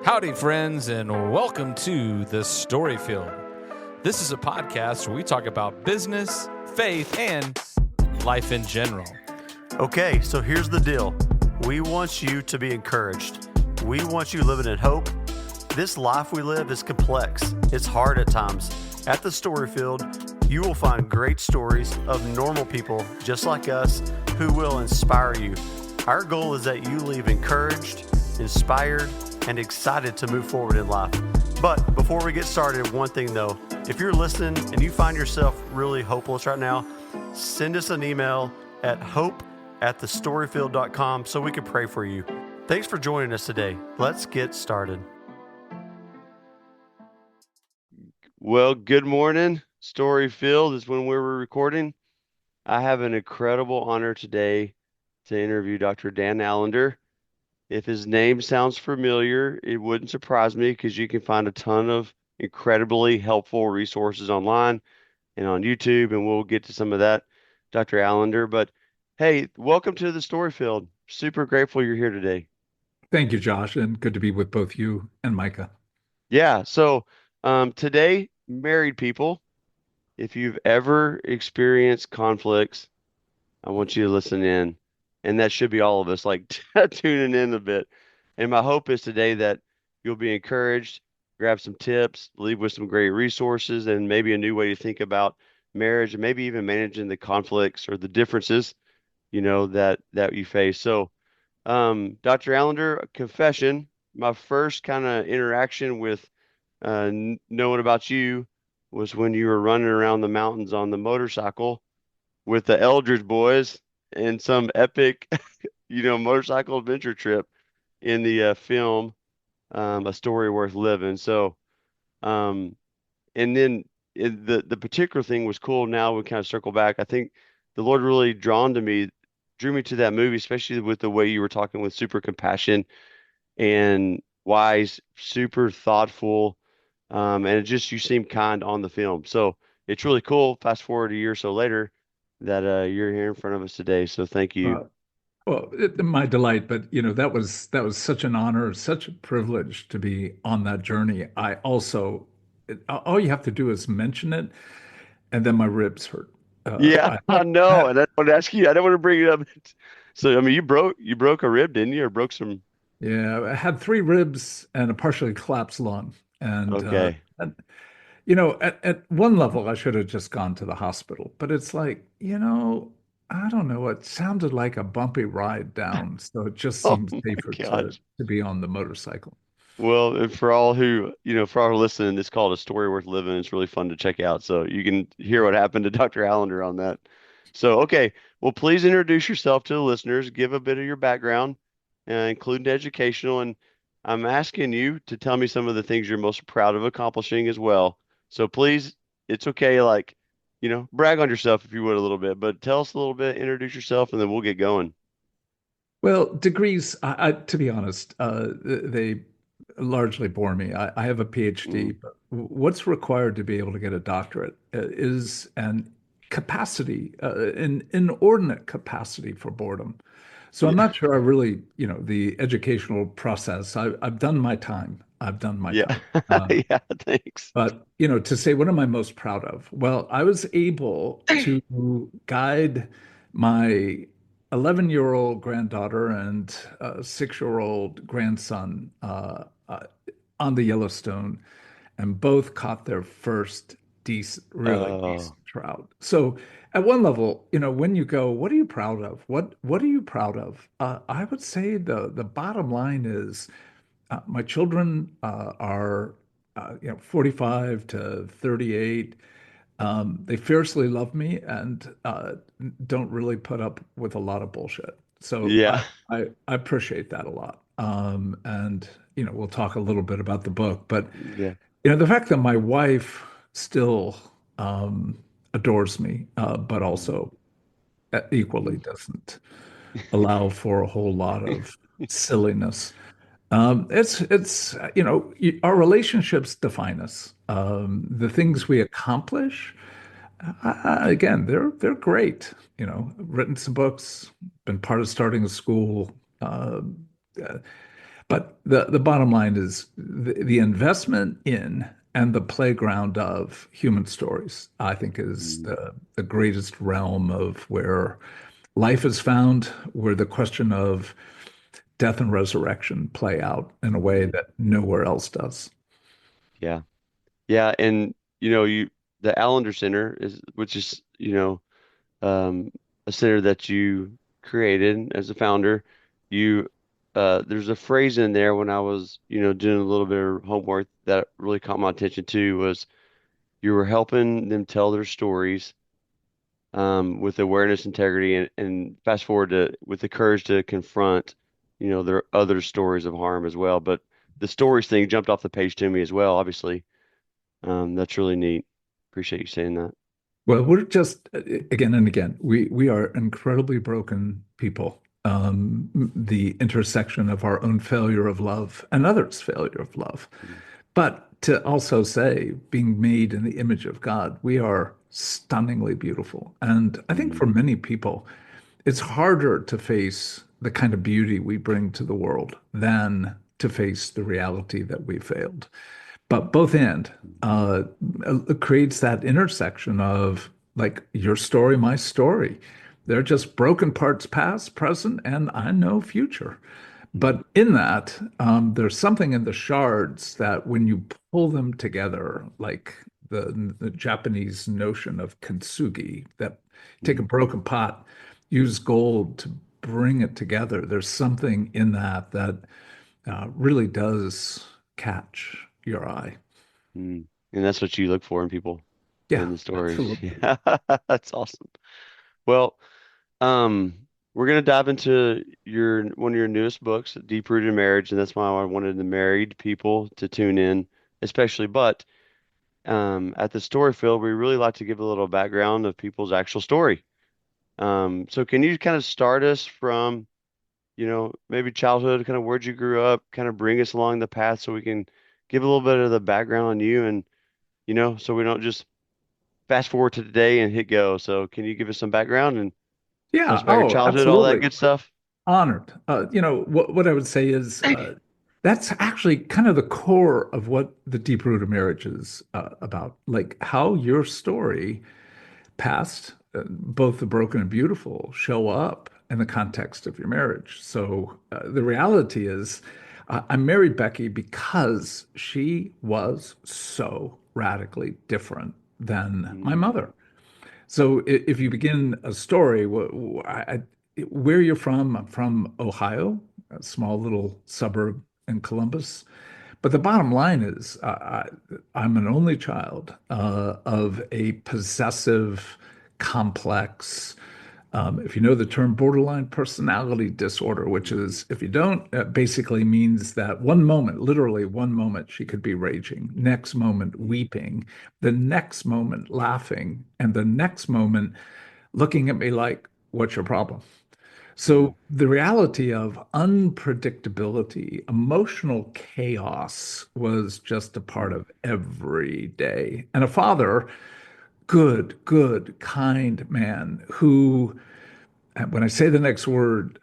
Howdy, friends, and welcome to the StoryField. This is a podcast where we talk about business, faith, and life in general. Okay, so here's the deal. We want you to be encouraged. We want you living in hope. This life we live is complex. It's hard at times. At the StoryField, you will find great stories of normal people just like us who will inspire you. Our goal is that you leave encouraged, inspired, and excited to move forward in life. But before we get started, one thing though, if you're listening and you find yourself really hopeless right now, send us an email at hope@thestoryfield.com so we can pray for you. Thanks for joining us today. Let's get started. Well, good morning. StoryField is when we're recording. I have an incredible honor today to interview Dr. Dan Allender. If his name sounds familiar, it wouldn't surprise me because you can find a ton of incredibly helpful resources online and on YouTube, and we'll get to some of that, Dr. Allender. But hey, welcome to the StoryField. Super grateful you're here today. Thank you, Josh, and good to be with both you and Micah. Yeah, so today, married people, if you've ever experienced conflicts, I want you to listen in. And that should be all of us, like tuning in a bit. And my hope is today that you'll be encouraged, grab some tips, leave with some great resources, and maybe a new way to think about marriage, and maybe even managing the conflicts or the differences, that you face. So, Dr. Allender, a confession, my first kind of interaction with knowing about you was when you were running around the mountains on the motorcycle with the Eldridge boys and some epic, motorcycle adventure trip in the film, A Story Worth Living. So, and then the particular thing was cool. Now we kind of circle back. I think the Lord really drew me to that movie, especially with the way you were talking with super compassion and wise, super thoughtful. And you seem kind on the film. So it's really cool. Fast forward a year or so later that you're here in front of us today. So thank you. My delight, but that was such an honor, such a privilege to be on that journey. I also, all you have to do is mention it, and then my ribs hurt. Yeah, I know. And I want to ask you, I don't want to bring it up. So, I mean, you broke a rib, didn't you? Or broke some? Yeah, I had 3 ribs and a partially collapsed lung. And, Okay. at one level, I should have just gone to the hospital. But it's like, I don't know. It sounded like a bumpy ride down. So it just Oh seems my safer to, gosh. to be on the motorcycle. Well, and for all who, for all who listen, it's called A Story Worth Living. It's really fun to check out. So you can hear what happened to Dr. Allender on that. So, okay. Well, please introduce yourself to the listeners, give a bit of your background, including educational. And I'm asking you to tell me some of the things you're most proud of accomplishing as well. So please, it's okay, like, brag on yourself if you would a little bit, but tell us a little bit, introduce yourself, and then we'll get going. Well, degrees, to be honest, they largely bore me. I have a PhD, Mm, but what's required to be able to get a doctorate is an capacity, an inordinate capacity for boredom. So I'm yeah, not sure I really, the educational process. I've done my time. I've done my yeah, time. Uh, yeah, thanks. but, to say, what am I most proud of? Well, I was able to guide my 11-year-old granddaughter and 6-year-old grandson on the Yellowstone, and both caught their first really Oh, decent trout. So at one level, when you go, what are you proud of? What are you proud of? I would say the bottom line is my children are 45 to 38. They fiercely love me and don't really put up with a lot of bullshit. So yeah, I appreciate that a lot. And we'll talk a little bit about the book, but yeah. the fact that my wife still adores me, but Mm. also equally doesn't allow for a whole lot of silliness. Our relationships define us. The things we accomplish, again, they're great. Written some books, been part of starting a school. Uh, But the bottom line is the investment in and the playground of human stories, I think, is Mm, the greatest realm of where life is found, where the question of death and resurrection play out in a way mm. that nowhere else does. Yeah. Yeah. And, the Allender Center which is, um, a center that you created as a founder. You, there's a phrase in there when I was, doing a little bit of homework that really caught my attention too was you were helping them tell their stories, with awareness, integrity, and fast forward to with the courage to confront, their other stories of harm as well. But the stories thing jumped off the page to me as well, obviously. That's really neat. Appreciate you saying that. Well, we're just again and again, we are incredibly broken people. The intersection of our own failure of love and others' failure of love. Mm, But to also say, being made in the image of God, we are stunningly beautiful. And I think mm, for many people, it's harder to face the kind of beauty we bring to the world than to face the reality that we failed. But both and uh, creates that intersection of like your story, my story. They're just broken parts, past, present, and I know future. mm, But in that, there's something in the shards that when you pull them together, like the Japanese notion of kintsugi, that take a mm, broken pot, use gold to bring it together. There's something in that that really does catch your eye. mm. And that's what you look for in people, Yeah, in the stories. absolutely. Yeah, that's awesome. Well, we're gonna dive into your one of your newest books, Deep Rooted Marriage, and that's why I wanted the married people to tune in, especially. But at the story field, we really like to give a little background of people's actual story. So can you kind of start us from, maybe childhood, kind of where'd you grew up, kind of bring us along the path so we can give a little bit of the background on you and, so we don't just fast forward to today and hit go. So can you give us some background and tell us Yeah. about your Oh, childhood, all that absolutely. good stuff? Honored. What I would say is that's actually kind of the core of what the deep root of marriage is about, like how your story past, both the broken and beautiful, show up in the context of your marriage. So the reality is, I married Becky because she was so radically different than my Mm, mother. So if you begin a story, where you're from, I'm from Ohio, a small little suburb in Columbus. But the bottom line is, I'm an only child of a possessive, complex, if you know the term borderline personality disorder, which mm, is, if you don't, basically means that one moment, literally one moment, she could be raging, next moment mm, weeping, the next moment laughing, and the next moment looking at me like, what's your problem? mm, So the reality of unpredictability, emotional chaos was just a part mm, of every day. And a father, good, kind man who, when I say the next word,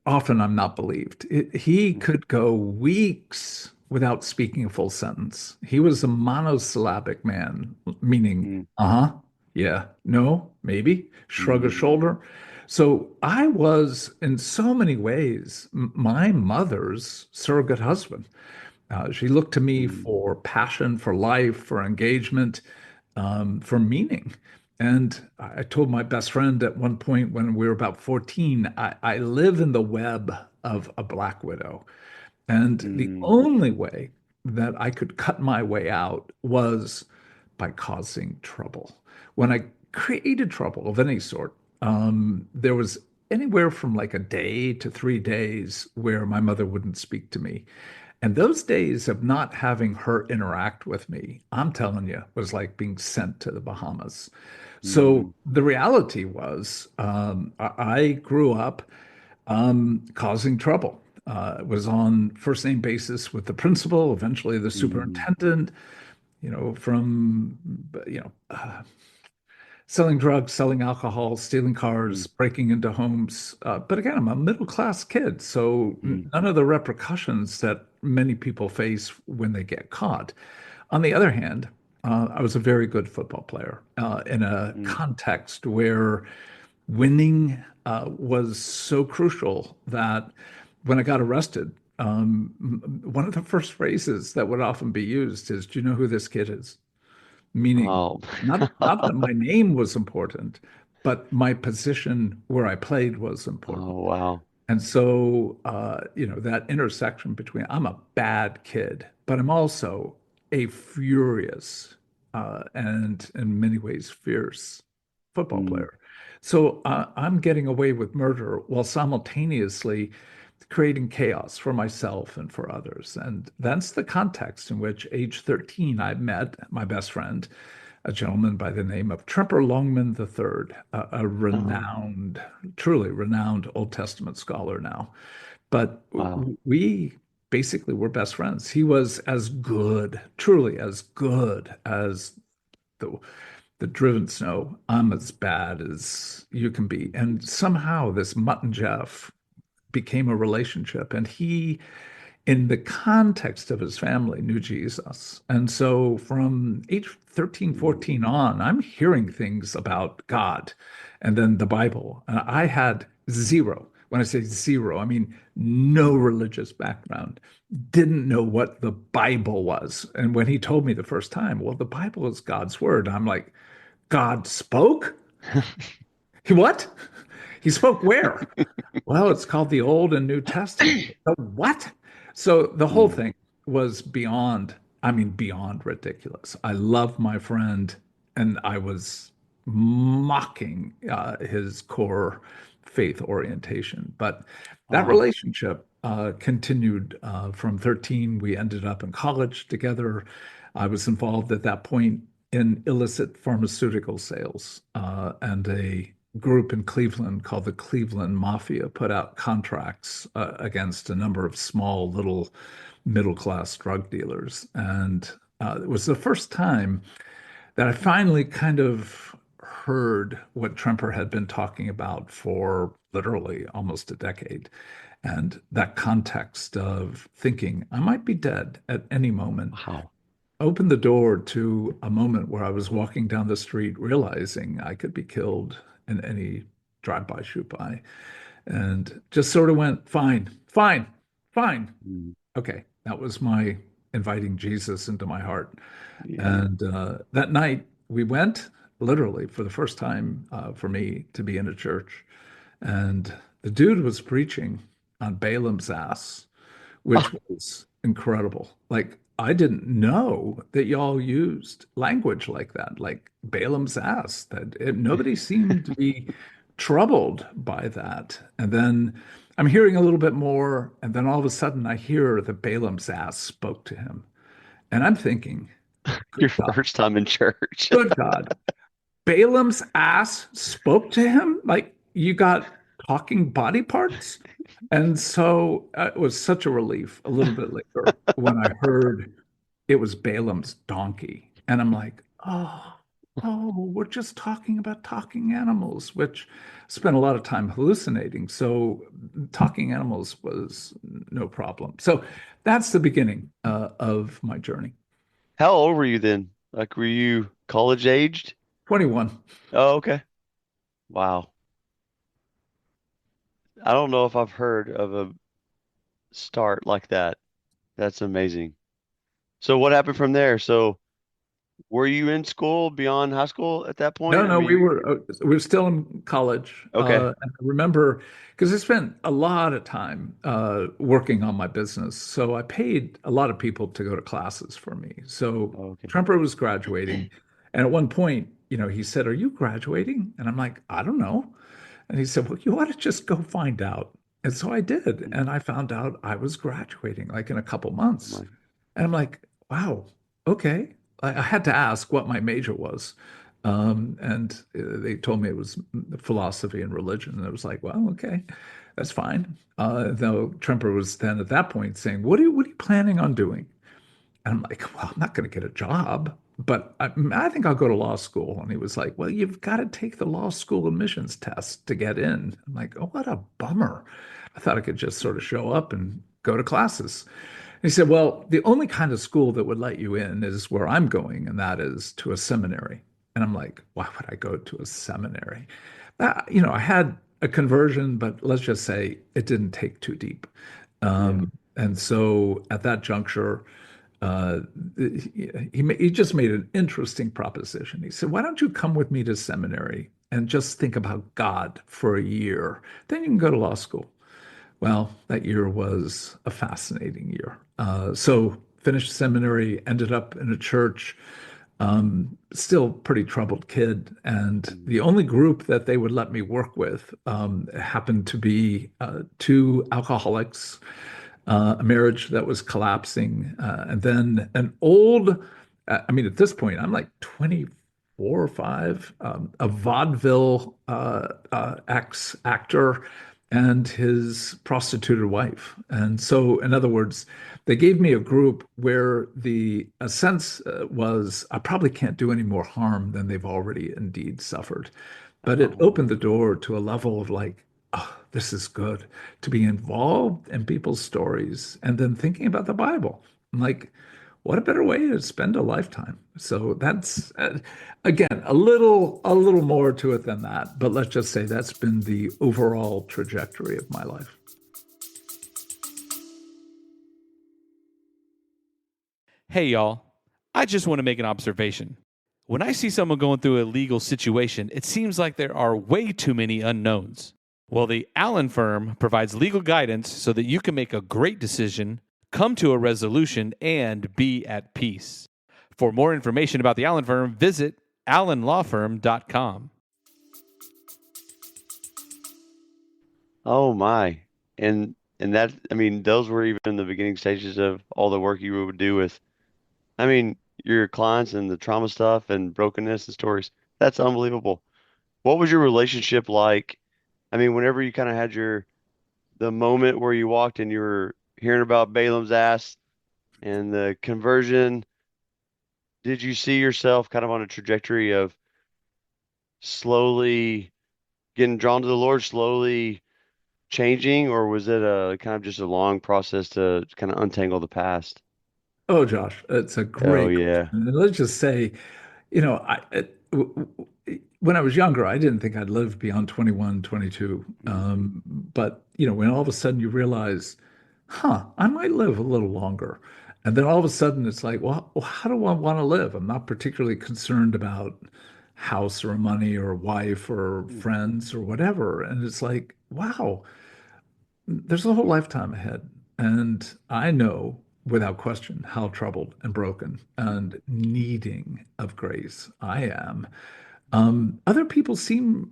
often I'm not believed. He mm, could go weeks without speaking a full sentence. He was a monosyllabic man, meaning, mm, uh-huh, yeah, no, maybe, shrug a mm, shoulder. So I was, in so many ways, my mother's surrogate husband. She looked to me mm, for passion, for life, for engagement, for meaning. And I told my best friend at one point when we were about 14, I live in the web of a black widow. And the mm, only way that I could cut my way out was by causing trouble. When I created trouble of any sort, there was anywhere from like a day to 3 days where my mother wouldn't speak to me. And those days of not having her interact with me, I'm telling you, was like being sent to the Bahamas. So mm, the reality was, I grew up causing trouble. Was on first name basis with the principal, eventually the mm, superintendent, from, selling drugs, selling alcohol, stealing Mm, cars, breaking into homes. But again, I'm a middle class kid, so mm, none of the repercussions that many people face when they get caught. On the other hand, I was a very good football player in a mm. context where winning was so crucial that when I got arrested, one of the first phrases that would often be used is, "Do you know who this kid is?" Meaning, Oh, not that my name was important, but my position where I played was important. oh, wow. And so, that intersection between I'm a bad kid, but I'm also a furious and in many ways fierce football Mm, player. So I'm getting away with murder while simultaneously creating chaos for myself and for others. And that's the context in which, age 13, I met my best friend, a gentleman by the name of Tremper Longman III, a oh, renowned, truly renowned Old Testament scholar now. But wow. we basically were best friends. He was as good, truly as good as the the driven snow. I'm as bad as you can be. And somehow this Mutt and Jeff became a relationship. And he, in the context of his family, knew Jesus. And so from age 13, Mm, 14 on, I'm hearing things about God and then the Bible. And I had zero. When I say zero, I mean no religious background, didn't know what the Bible was. And when he told me the first time, well, the Bible is God's word, I'm like, God spoke? He what? He spoke where? Well, it's called the Old and New Testament. The what? So the whole mm. thing was beyond, I mean, beyond ridiculous. I love my friend, and I was mocking his core faith orientation. But that Wow. relationship continued from 13. We ended up in college together. I was involved at that point in illicit pharmaceutical sales, and a group in Cleveland called the Cleveland Mafia put out contracts against a number of small little middle class drug dealers. And it was the first time that I finally kind of heard what Tremper had been talking about for literally almost a decade. And that context of thinking I might be dead at any moment Wow. opened the door to a moment where I was walking down the street realizing I could be killed in any drive-by, shoot-by, and just sort of went, fine, fine, fine. Mm, Okay, that was my inviting Jesus into my heart. yeah. And that night we went literally for the first time for me to be in a church. And the dude was preaching on Balaam's ass, which was incredible. Like, I didn't know that y'all used language like that, like Balaam's ass, nobody seemed to be troubled by that. And then I'm hearing a little bit more, and then all of a sudden I hear that Balaam's ass spoke to him. And I'm thinking, Your good God, first time in church. good God. Balaam's ass spoke to him? Like, you got talking body parts? And so it was such a relief a little bit later when I heard it was Balaam's donkey. And I'm like, we're just talking about talking animals, which I spent a lot of time hallucinating. So talking animals was no problem. So that's the beginning of my journey. How old were you then? Like, were you college aged? 21. Oh, okay. Wow. I don't know if I've heard of a start like that. That's amazing. So what happened from there? So were you in school beyond high school at that No, point? I no, mean, we were still in college. okay. And I remember because I spent a lot of time working on my business, so I paid a lot of people to go to classes for me. So Okay. Tremper was graduating, and at one point, he said, "Are you graduating?" And I'm like, "I don't know." And he said, "Well, you ought to just go find out." And so I did, Mm, and I found out I was graduating like in a couple oh months. my. And I'm like, wow, okay. I had to ask what my major was. And they told me it was philosophy and religion. And I was like, well, okay, that's fine. Though Tremper was then at that point saying, what are you planning on doing? And I'm like, well, I'm not going to get a job. but I think I'll go to law school. And he was like, well, you've got to take the law school admissions test to get in. I'm like, oh, what a bummer. I thought I could just sort of show up and go to classes. He said, well, the only kind of school that would let you in is where I'm going, and that is to a seminary. And I'm like, why would I go to a seminary? I had a conversion, but let's just say it didn't take too deep. Yeah. And so at that juncture, uh, he just made an interesting proposition. He said, why don't you come with me to seminary and just think about God for a year? Then you can go to law school. Well, that year was a fascinating year. So finished seminary, ended up in a church, still pretty troubled kid. And Mm. the only group that they would let me work with happened to be two alcoholics, a marriage that was collapsing, and then an old, I mean, at this point, I'm like 24 or 5, a vaudeville ex-actor and his prostituted wife. And so, in other words, they gave me a group where the a sense was I probably can't do any more harm than they've already indeed suffered. But it Oh, opened the door to a level of like, oh, this is good to be involved in people's stories and then thinking about the Bible. I'm like, what a better way to spend a lifetime. So that's again a little more to it than that, but let's just say that's been the overall trajectory of my life. Hey, y'all. I just want to make an observation. When I see someone going through a legal situation, it seems like there are way too many unknowns. Well, the Allen firm provides legal guidance so that you can make a great decision, come to a resolution, and be at peace. For more information about the Allen firm, visit allenlawfirm.com. oh my. And that, I mean, those were even the beginning stages of all the work you would do with, I mean, your clients and the trauma stuff and brokenness and stories. That's unbelievable. What was your relationship like? I mean, whenever you kind of had the moment where you walked and you were hearing about Balaam's ass and the conversion, did you see yourself kind of on a trajectory of slowly getting drawn to the Lord, slowly changing, or was it a kind of just a long process to kind of untangle the past? Oh, Josh, it's a Oh great yeah. question. And let's just say, when I was younger, I didn't think I'd live beyond 21, 22. Mm, But, when all of a sudden you realize, I might live a little longer. And then all of a sudden it's like, well, how do I want to live? I'm not particularly concerned about house or money or wife or mm, friends or whatever. And it's like, wow, there's a whole lifetime ahead. And I know without question how troubled and broken and needing of grace I am. Other people seem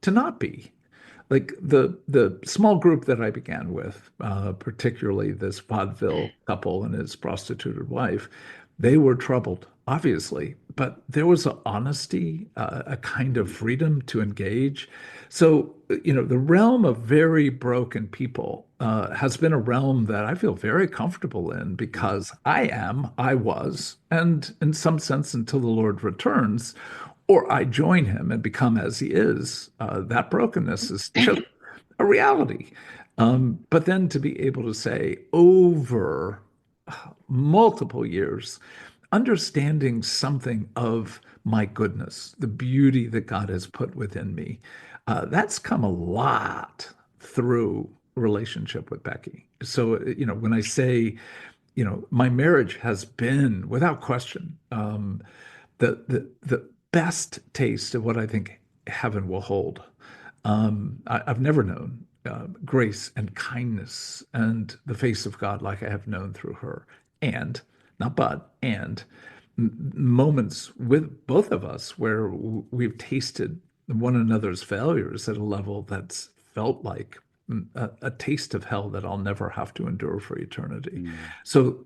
to not be. Like the small group that I began with, particularly this vaudeville couple and his prostituted wife, they were troubled, obviously, but there was an honesty, a kind of freedom to engage. So, the realm of very broken people has been a realm that I feel very comfortable in mm, because I was, and in some sense, until the Lord returns, or I join him and become as he is, that brokenness is just a reality. But then to be able to say over multiple years, understanding something of my goodness, the beauty that God has put within me, that's come a lot through relationship with Becky. So, when I say, my marriage has been, without question, the best taste of what I think heaven will hold. I've never known grace and kindness and the face of God like I have known through her. And, not but, and moments with both of us where we've tasted one another's failures at a level that's felt like a taste of hell that I'll never have to endure for eternity. mm. So,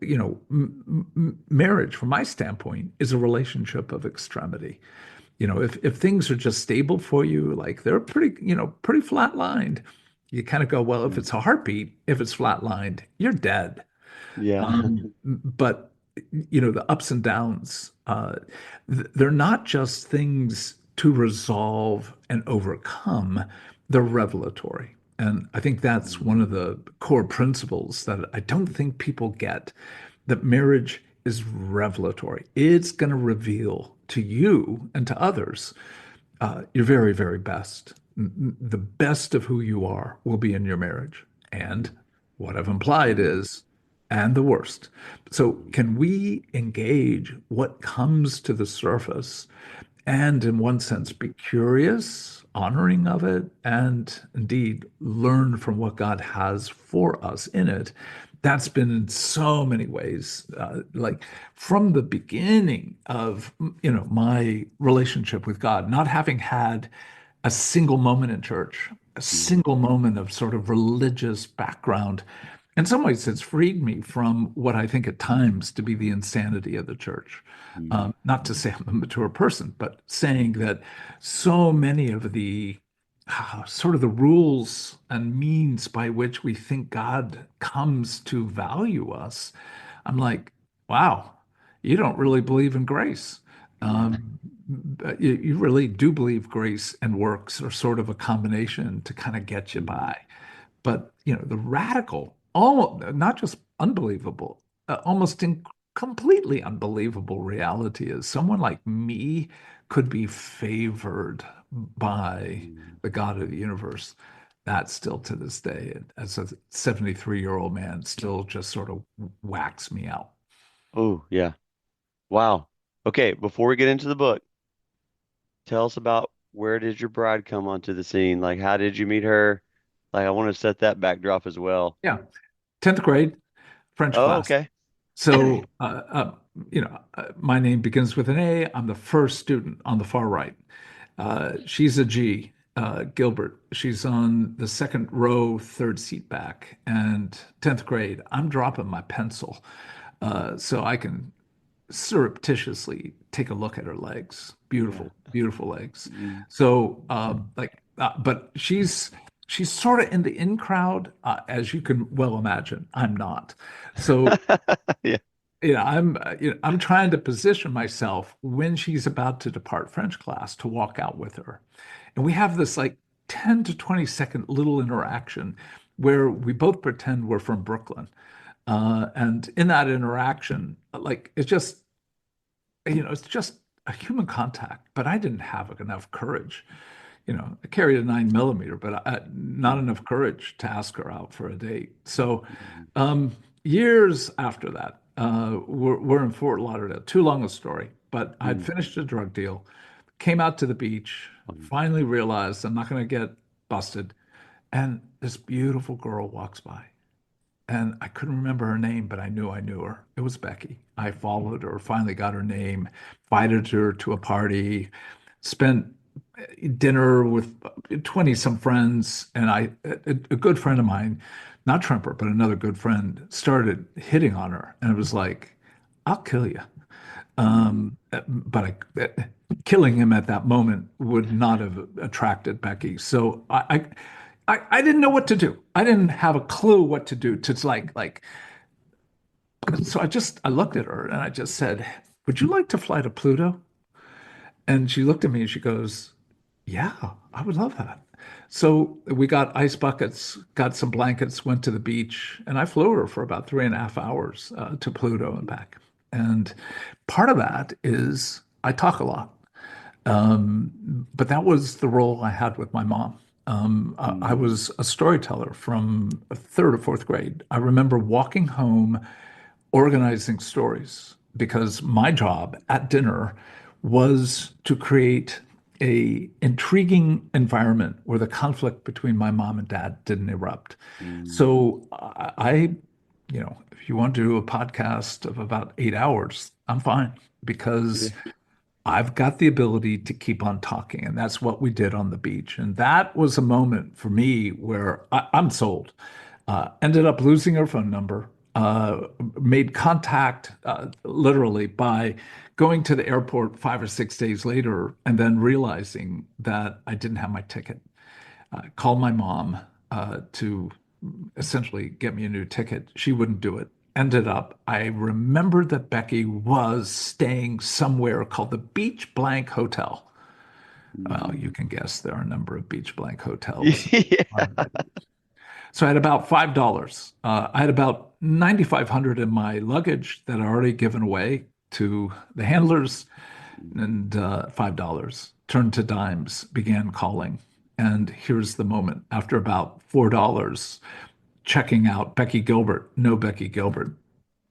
marriage, from my standpoint, is a relationship of extremity. If things are just stable for you, like they're pretty flat lined, you kind of go, well, if Mm. it's a heartbeat, if it's flat lined, you're dead. Yeah. But the ups and downs, they're not just things to resolve and overcome, they're revelatory. And I think that's one of the core principles that I don't think people get, that marriage is revelatory. It's going to reveal to you and to others your very, very best. The best of who you are will be in your marriage. And what I've implied is, and the worst. So, can we engage what comes to the surface and, in one sense, be curious, honoring of it, and indeed learn from what God has for us in it? That's been in so many ways, like from the beginning of my relationship with God, not having had a single moment in church, a single moment of sort of religious background. In some ways, it's freed me from what I think at times to be the insanity of the church. Not to say I'm a mature person, but saying that so many of the sort of the rules and means by which we think God comes to value us, I'm like, wow, you don't really believe in grace. Yeah. You really do believe grace and works are sort of a combination to kind of get you Mhm. by. But the radical, almost not just unbelievable, almost completely unbelievable reality is someone like me could be favored by Mhm. the God of the universe. That still to this day, as a 73-year-old man, still just sort of whacks me out. Oh, yeah. Wow. Okay, before we get into the book, tell us about where did your bride come onto the scene? Like, how did you meet her? Like, I want to set that backdrop as well. Yeah, 10th grade French Oh, class. okay. So, my name begins with an A. I'm the first student on the far right. She's a G, Gilbert. She's on the second row, third seat back. And 10th grade, I'm dropping my pencil so I can surreptitiously take a look at her legs. Yeah. Beautiful, beautiful legs. Mm. So, but she's sort of in the in crowd, as you can well imagine. I'm not. So Yeah. I'm trying to position myself when she's about to depart French class to walk out with her. And we have this like 10 to 20-second little interaction where we both pretend we're from Brooklyn. And in that interaction, like it's just a human contact, but I didn't have enough courage. I carried a 9 millimeter, but not enough courage to ask her out for a date. So, Mhm. years after that, we're in Fort Lauderdale. Too long a story, but I'd Mm. finished a drug deal, came out to the beach, Mm. finally realized I'm not going to get busted. And this beautiful girl walks by. And I couldn't remember her name, but I knew her. It was Becky. I followed her, finally got her name, invited her to a party, spent dinner with 20 some friends. And a good friend of mine, not Tremper, but another good friend, started hitting on her. And it was like, I'll kill you. Mm. Killing him at that moment would not have attracted Becky. So I didn't know what to do. I didn't have a clue what to do. To like. So I looked at her and I just said, "Would you like to fly to Pluto?" And she looked at me and she goes, "Yeah, I would love that." So we got ice buckets, got some blankets, went to the beach, and I flew her for about 3.5 hours to Pluto and back. And part of that is I talk a lot. But that was the role I had with my mom. I Mm. was a storyteller from third or fourth grade. I remember walking home organizing stories because my job at dinner was to create a intriguing environment where the conflict between my mom and dad didn't erupt. Mm. So if you want to do a podcast of about 8 hours, I'm fine Yeah. because I've got the ability to keep on talking. And that's what we did on the beach. And that was a moment for me where I'm sold. Ended up losing her phone number, made contact literally by going to the airport 5 or 6 days later and then realizing that I didn't have my ticket. Called my mom to essentially get me a new ticket. She wouldn't do it. ended up, I remembered that Becky was staying somewhere called the Beach Blank Hotel. Well, you can guess there are a number of Beach Blank hotels. Yeah. So I had about $5. I had about 9,500 in my luggage that I already given away to the handlers, and $5 turned to dimes, began calling. And here's the moment. After about $4, checking out Becky Gilbert, no Becky Gilbert,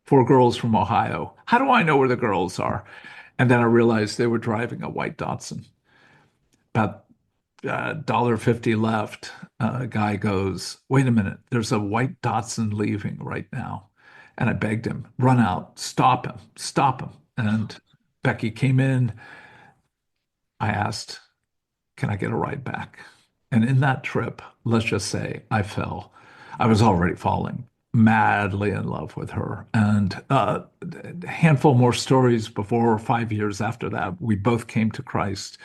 four girls from Ohio. How do I know where the girls are? And then I realized they were driving a white Datsun. About $1.50 left. A guy goes, wait a minute, there's a white Datsun leaving right now. And I begged him, run out, stop him, stop him. And Becky came in. I asked, can I get a ride back? And in that trip, let's just say I fell. I was already falling madly in love with her. And a handful more stories before, 5 years after that, we both came to Christ.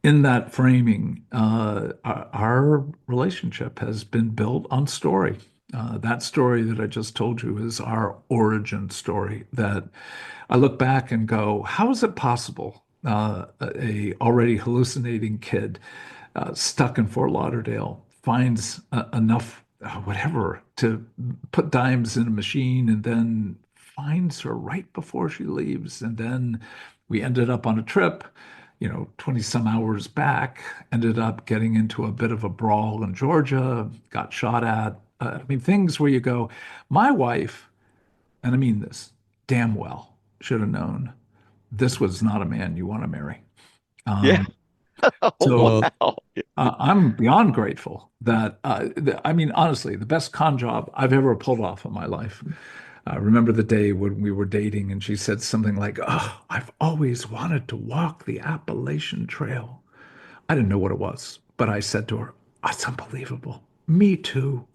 In that framing, our relationship has been built on story. That story that I just told you is our origin story that I look back and go, how is it possible a already hallucinating kid stuck in Fort Lauderdale finds enough whatever to put dimes in a machine and then finds her right before she leaves. And then we ended up on a trip, 20 some hours back, ended up getting into a bit of a brawl in Georgia, got shot at. I mean, things where you go, my wife, and I mean this damn well, should have known this was not a man you want to marry. Yeah. Um, Oh, so wow. I'm beyond grateful that, I mean, honestly, the best con job I've ever pulled off in my life. I remember the day when we were dating and she said something like, oh, I've always wanted to walk the Appalachian Trail. I didn't know what it was, but I said to her, that's unbelievable. Me too.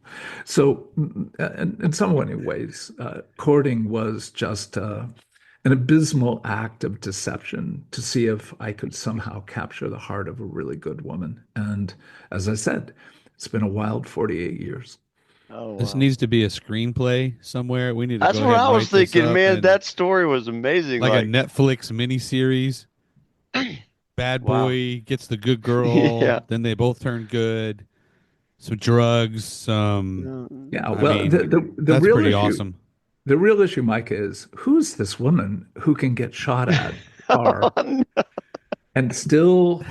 So, in so many ways, courting was just an abysmal act of deception to see if I could somehow capture the heart of a really good woman. And as I said, it's been a wild 48 years. Oh, This wow. needs to be a screenplay somewhere. We need to That's go what ahead and I was write this thinking, up man. and That story was amazing. like a Like, Netflix miniseries. Bad wow. boy gets the good girl, Yeah. then they both turn good. Some drugs, Yeah. Yeah, I well, mean, the that's real pretty issue, awesome. the real issue, Mike, is who's this woman who can get shot at bar and still,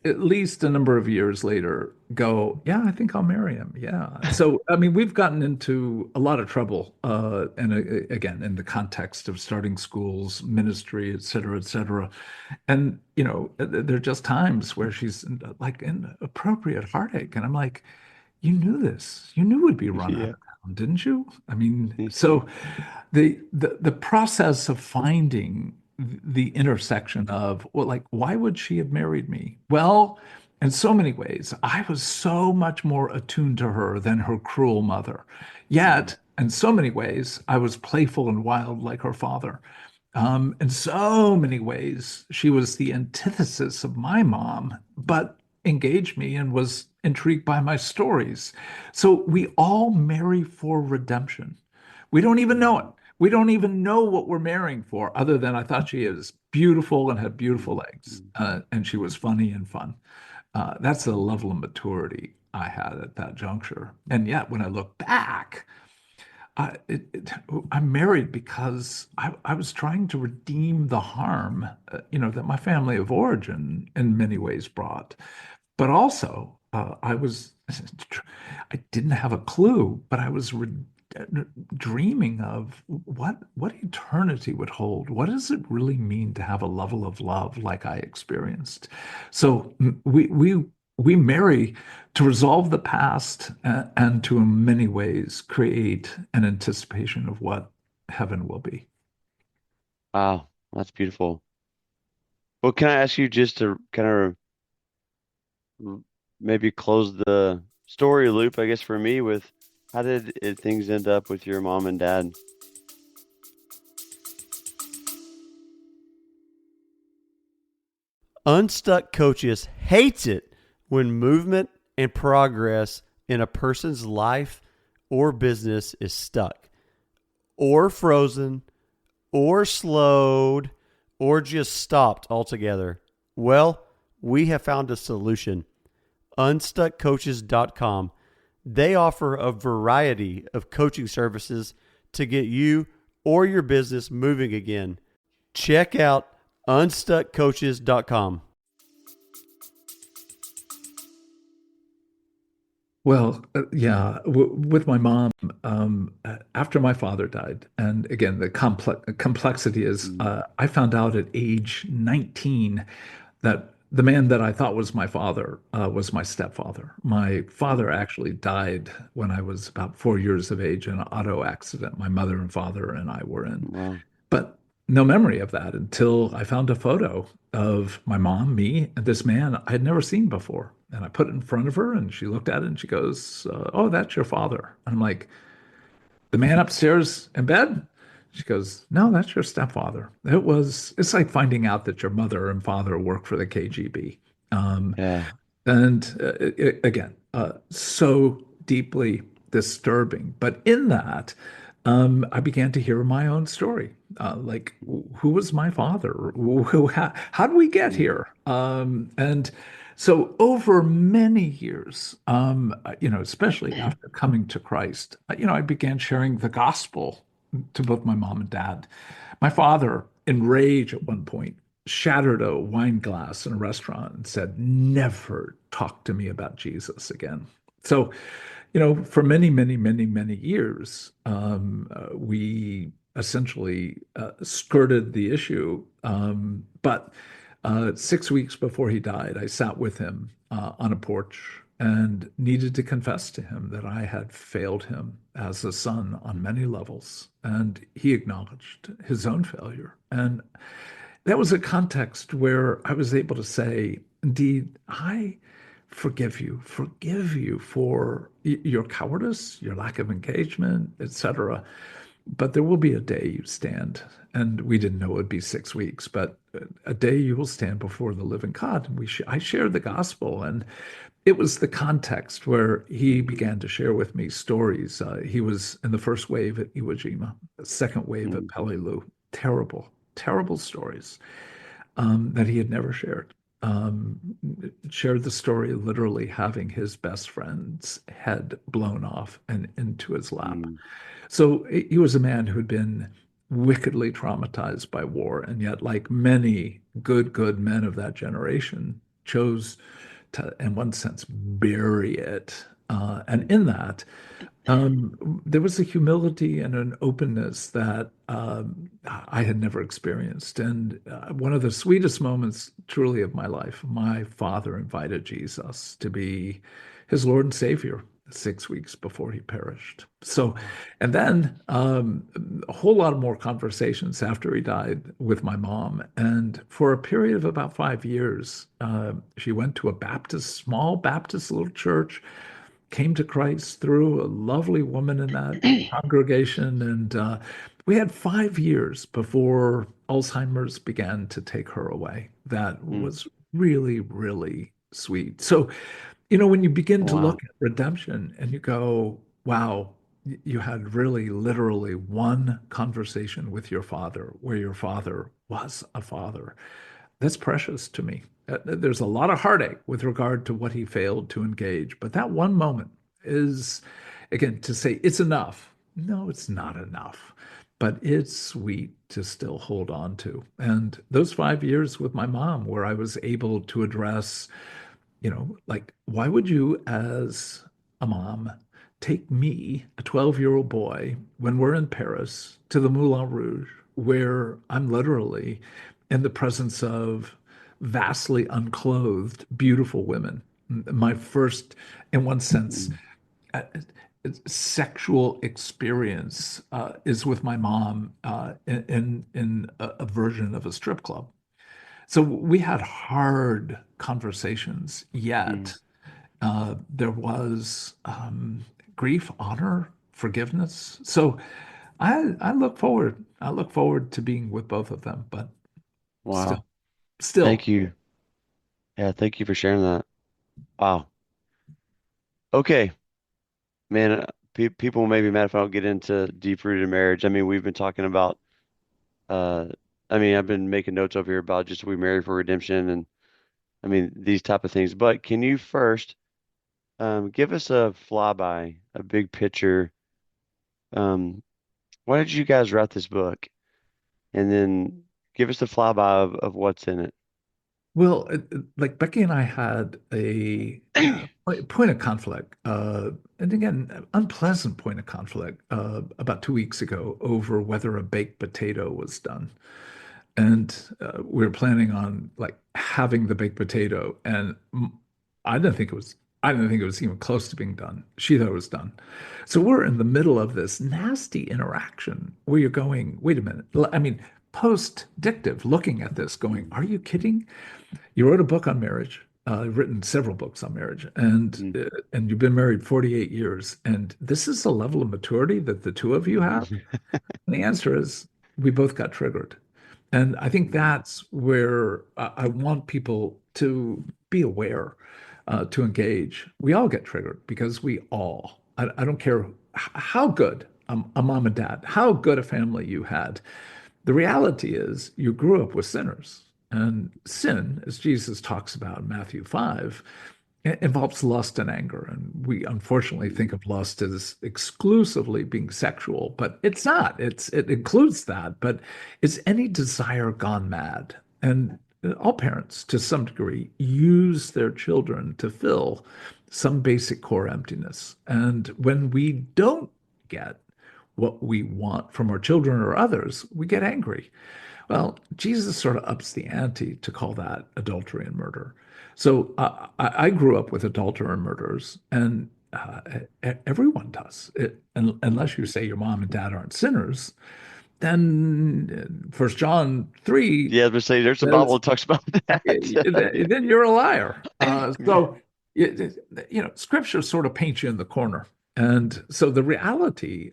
at least a number of years later, go, yeah, I think I'll marry him. Yeah. So, I mean, we've gotten into a lot of trouble, and again, in the context of starting schools, ministry, et cetera, et cetera. And, there are just times where she's like in appropriate heartache. And I'm like, you knew this. You knew we'd be run out Yeah. of town, didn't you? I mean, so the process of finding the intersection of, well, like, why would she have married me? Well, in so many ways, I was so much more attuned to her than her cruel mother. Yet, in so many ways, I was playful and wild like her father. In so many ways, she was the antithesis of my mom, but engaged me and was intrigued by my stories. So we all marry for redemption. We don't even know it. We don't even know what we're marrying for, other than I thought she is beautiful and had beautiful legs, and she was funny and fun. That's the level of maturity I had at that juncture. And yet, when I look back, I'm married because I was trying to redeem the harm, that my family of origin in many ways brought. But also, I didn't have a clue, but I was dreaming of what eternity would hold. What does it really mean to have a level of love like I experienced? So we marry to resolve the past and to, in many ways, create an anticipation of what heaven will be. Wow. That's beautiful. Well, can I ask you just to kind of maybe close the story loop, I guess, for me with how did things end up with your mom and dad? Unstuck Coaches hates it when movement and progress in a person's life or business is stuck. or frozen or slowed or just stopped altogether? Well, we have found a solution. Unstuckcoaches.com. They offer a variety of coaching services to get you or your business moving again. Check out unstuckcoaches.com. Well, yeah, with my mom, after my father died, and again, the complexity is, Mm. I found out at age 19 that the man that I thought was my father was my stepfather. My father actually died when I was about 4 years of age in an auto accident. My mother and father and I were in. Wow. But no memory of that until I found a photo of my mom, me, and this man I had never seen before. And I put it in front of her and she looked at it and she goes, "Oh, that's your father." And I'm like, "The man upstairs in bed?" She goes, "No, that's your stepfather." It's like finding out that your mother and father work for the KGB. Um, Yeah. and again, so deeply disturbing. But in that, I began to hear my own story. Like, who was my father? How did we get Mm. here? And so, over many years, especially after coming to Christ, I began sharing the gospel to both my mom and dad. My father, in rage at one point, shattered a wine glass in a restaurant and said, "Never talk to me about Jesus again." So, for many, many, many, many years, we essentially skirted the issue. But 6 weeks before he died, I sat with him on a porch and needed to confess to him that I had failed him as a son on many levels. And he acknowledged his own failure. And that was a context where I was able to say, indeed, I forgive you for your cowardice, your lack of engagement, etc. But there will be a day you stand, and we didn't know it would be 6 weeks, but a day you will stand before the living God. And I shared the gospel, and it was the context where he began to share with me stories. He was in the first wave at Iwo Jima, the second wave at Mm. Peleliu. Terrible, terrible stories that he had never shared. Um, Shared the story literally having his best friend's head blown off and into his lap. Mm. So he was a man who had been wickedly traumatized by war, and yet, like many good men of that generation, chose to, in one sense, bury it. And in that, there was a humility and an openness that I had never experienced. And one of the sweetest moments, truly, of my life, my father invited Jesus to be his Lord and Savior 6 weeks before he perished. So, and then a whole lot more conversations after he died with my mom. And for a period of about 5 years, she went to a small Baptist little church, came to Christ through a lovely woman in that congregation. And we had 5 years before Alzheimer's began to take her away. That Mm. was really, really sweet. So, when you begin to Wow. look at redemption and you go, wow, you had really literally one conversation with your father where your father was a father. That's precious to me. There's a lot of heartache with regard to what he failed to engage, but that one moment is, again, to say it's enough. No, it's not enough, but it's sweet to still hold on to. And those 5 years with my mom, where I was able to address, like, why would you, as a mom, take me, a 12-year-old boy, when we're in Paris, to the Moulin Rouge, where I'm literally in the presence of vastly unclothed, beautiful women? My first, in one sense, Mm. uh, sexual experience is with my mom in a version of a strip club. So we had hard conversations, Mm. yet there was grief, honor, forgiveness. So I look forward. I look forward to being with both of them, but still, Wow. still, Thank you. Yeah, thank you for sharing that. Wow. Okay, man. people may be mad if I don't get into deep-rooted marriage. I mean, we've been talking about, uh, I mean, I've been making notes over here about just we married for redemption and I mean these type of things. But can you first give us a flyby, a big picture? Um, why did you guys write this book? And then give us a flyby of what's in Well, like Becky and I had a point of conflict, and again, unpleasant point of conflict about 2 weeks ago over whether a baked potato was done. And we were planning on like having the baked potato, and I didn't think it was. I didn't think it was even close to being done. She thought it was done. So we're in the middle of this nasty interaction where you're going, wait a minute. I mean, post-dictive, looking at this, going, are you kidding? You wrote a book on marriage. You've written several books on marriage, it? and you've been married 48 years. And this is the level of maturity that the two of you have. And the answer is we both got triggered. And I think that's where I want people to be aware, to engage. We all get triggered because I don't care how good a mom and dad, how good a family you had. The reality is you grew up with sinners. And sin, as Jesus talks about in Matthew 5, involves lust and anger. And we unfortunately think of lust as exclusively being sexual, but it's not. It includes that, but it's any desire gone mad. And all parents, to some degree, use their children to fill some basic core emptiness. And when we don't get what we want from our children or others, we get angry. Well, Jesus sort of ups the ante to call that adultery and murder. So I grew up with adulterer and murderers, and everyone does. Unless you say your mom and dad aren't sinners, then First John 3 Yeah, but say there's a Bible says, that talks about that. then you're a liar. Scripture sort of paints you in the corner. And so the reality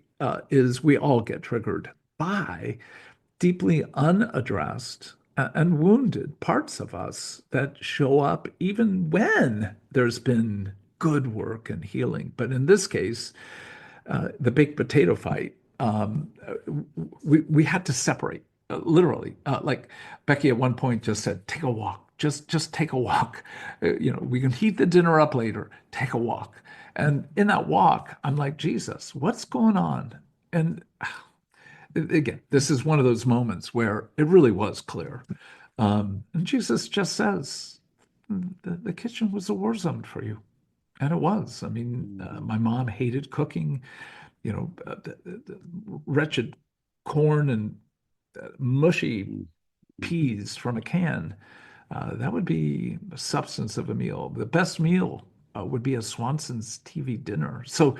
is we all get triggered by deeply unaddressed and wounded parts of us that show up even when there's been good work and healing. But in this case, the baked potato fight, we had to separate literally. Like Becky at one point just said, "Take a walk. Just take a walk. We can heat the dinner up later. Take a walk." And in that walk, I'm like, Jesus, what's going on? And again, this is one of those moments where it really was clear. And Jesus just says, the kitchen was a war zone for you. And it was. I mean, my mom hated cooking, the wretched corn and mushy peas from a can. That would be the substance of a meal. The best meal would be a Swanson's TV dinner. So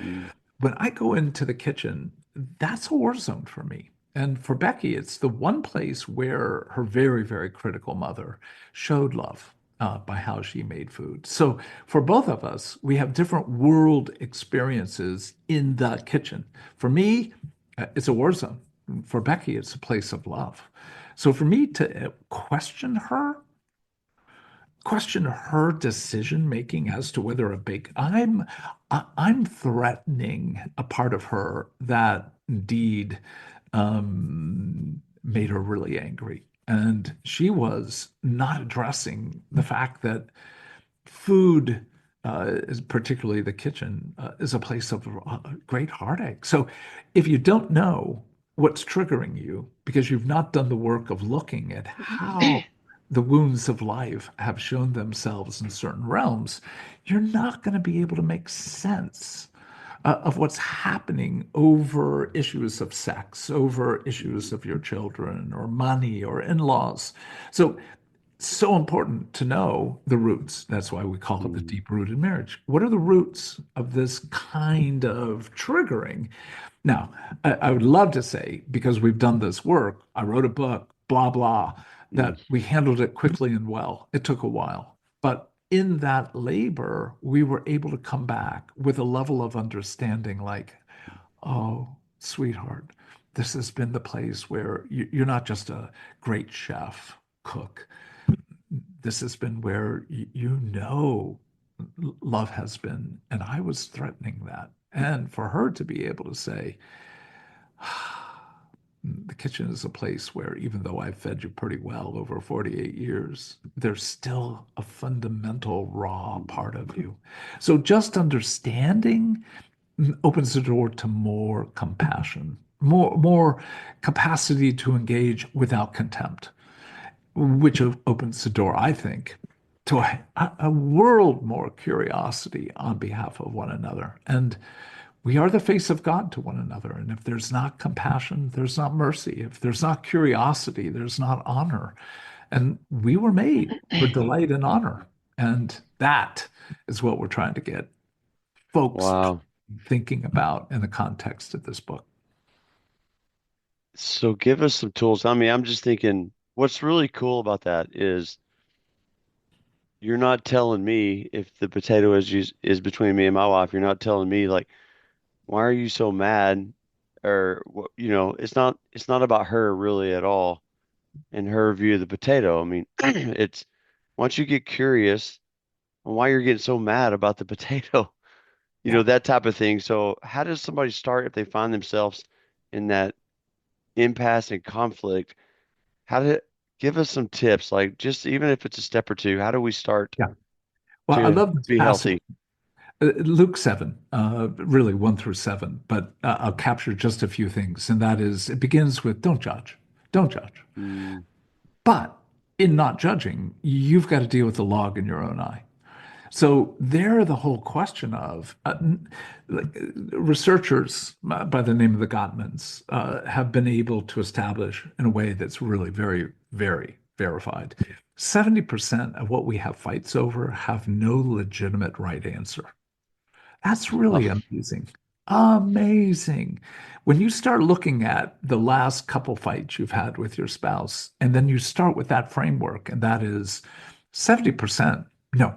when I go into the kitchen, that's a war zone for me. And for Becky, it's the one place where her very, very critical mother showed love by how she made food. So for both of us, we have different world experiences in the kitchen. For me, it's a war zone. For Becky, it's a place of love. So for me to question her decision making as to whether a bake I'm threatening a part of her that indeed made her really angry, and she was not addressing the fact that food is particularly the kitchen is a place of great heartache. So if you don't know what's triggering you because you've not done the work of looking at how the wounds of life have shown themselves in certain realms, you're not going to be able to make sense of what's happening over issues of sex, over issues of your children or money or in-laws. So important to know the roots. That's why we call it the deep-rooted marriage. What are the roots of this kind of triggering? Now, I would love to say, because we've done this work, I wrote a book, blah, blah, that we handled it quickly and well. It took a while. But in that labor, we were able to come back with a level of understanding like, oh, sweetheart, this has been the place where you're not just a great chef, cook. This has been where love has been, and I was threatening that. And for her to be able to say, the kitchen is a place where even though I've fed you pretty well over 48 years, there's still a fundamental raw part of you. So just understanding opens the door to more compassion, more capacity to engage without contempt, which opens the door, I think, to a world more curiosity on behalf of one another. And we are the face of God to one another. And if there's not compassion, there's not mercy. If there's not curiosity, there's not honor. And we were made for delight and honor. And that is what we're trying to get folks Wow. thinking about in the context of this book. So give us some tools. I mean, I'm just thinking what's really cool about that is you're not telling me if the potato is between me and my wife, you're not telling me like, why are you so mad? Or it's not about her really at all and her view of the potato. I mean, it's once you get curious on why you're getting so mad about the potato, Yeah. that type of thing. So how does somebody start if they find themselves in that impasse and conflict? How to give us some tips, like just even if it's a step or two, how do we start Yeah. Well, I to love this be passage. healthy? Luke 7, really 1 through 7, but I'll capture just a few things. And that is, it begins with don't judge, don't judge. Mm, But in not judging, you've got to deal with the log in your own eye. So there, the whole question of like, researchers by the name of the Gottmans have been able to establish in a way that's really very, very verified. 70% of what we have fights over have no legitimate right answer. That's really wow. amazing. Amazing. When you start looking at the last couple fights you've had with your spouse, and then you start with that framework, and that is 70%, no,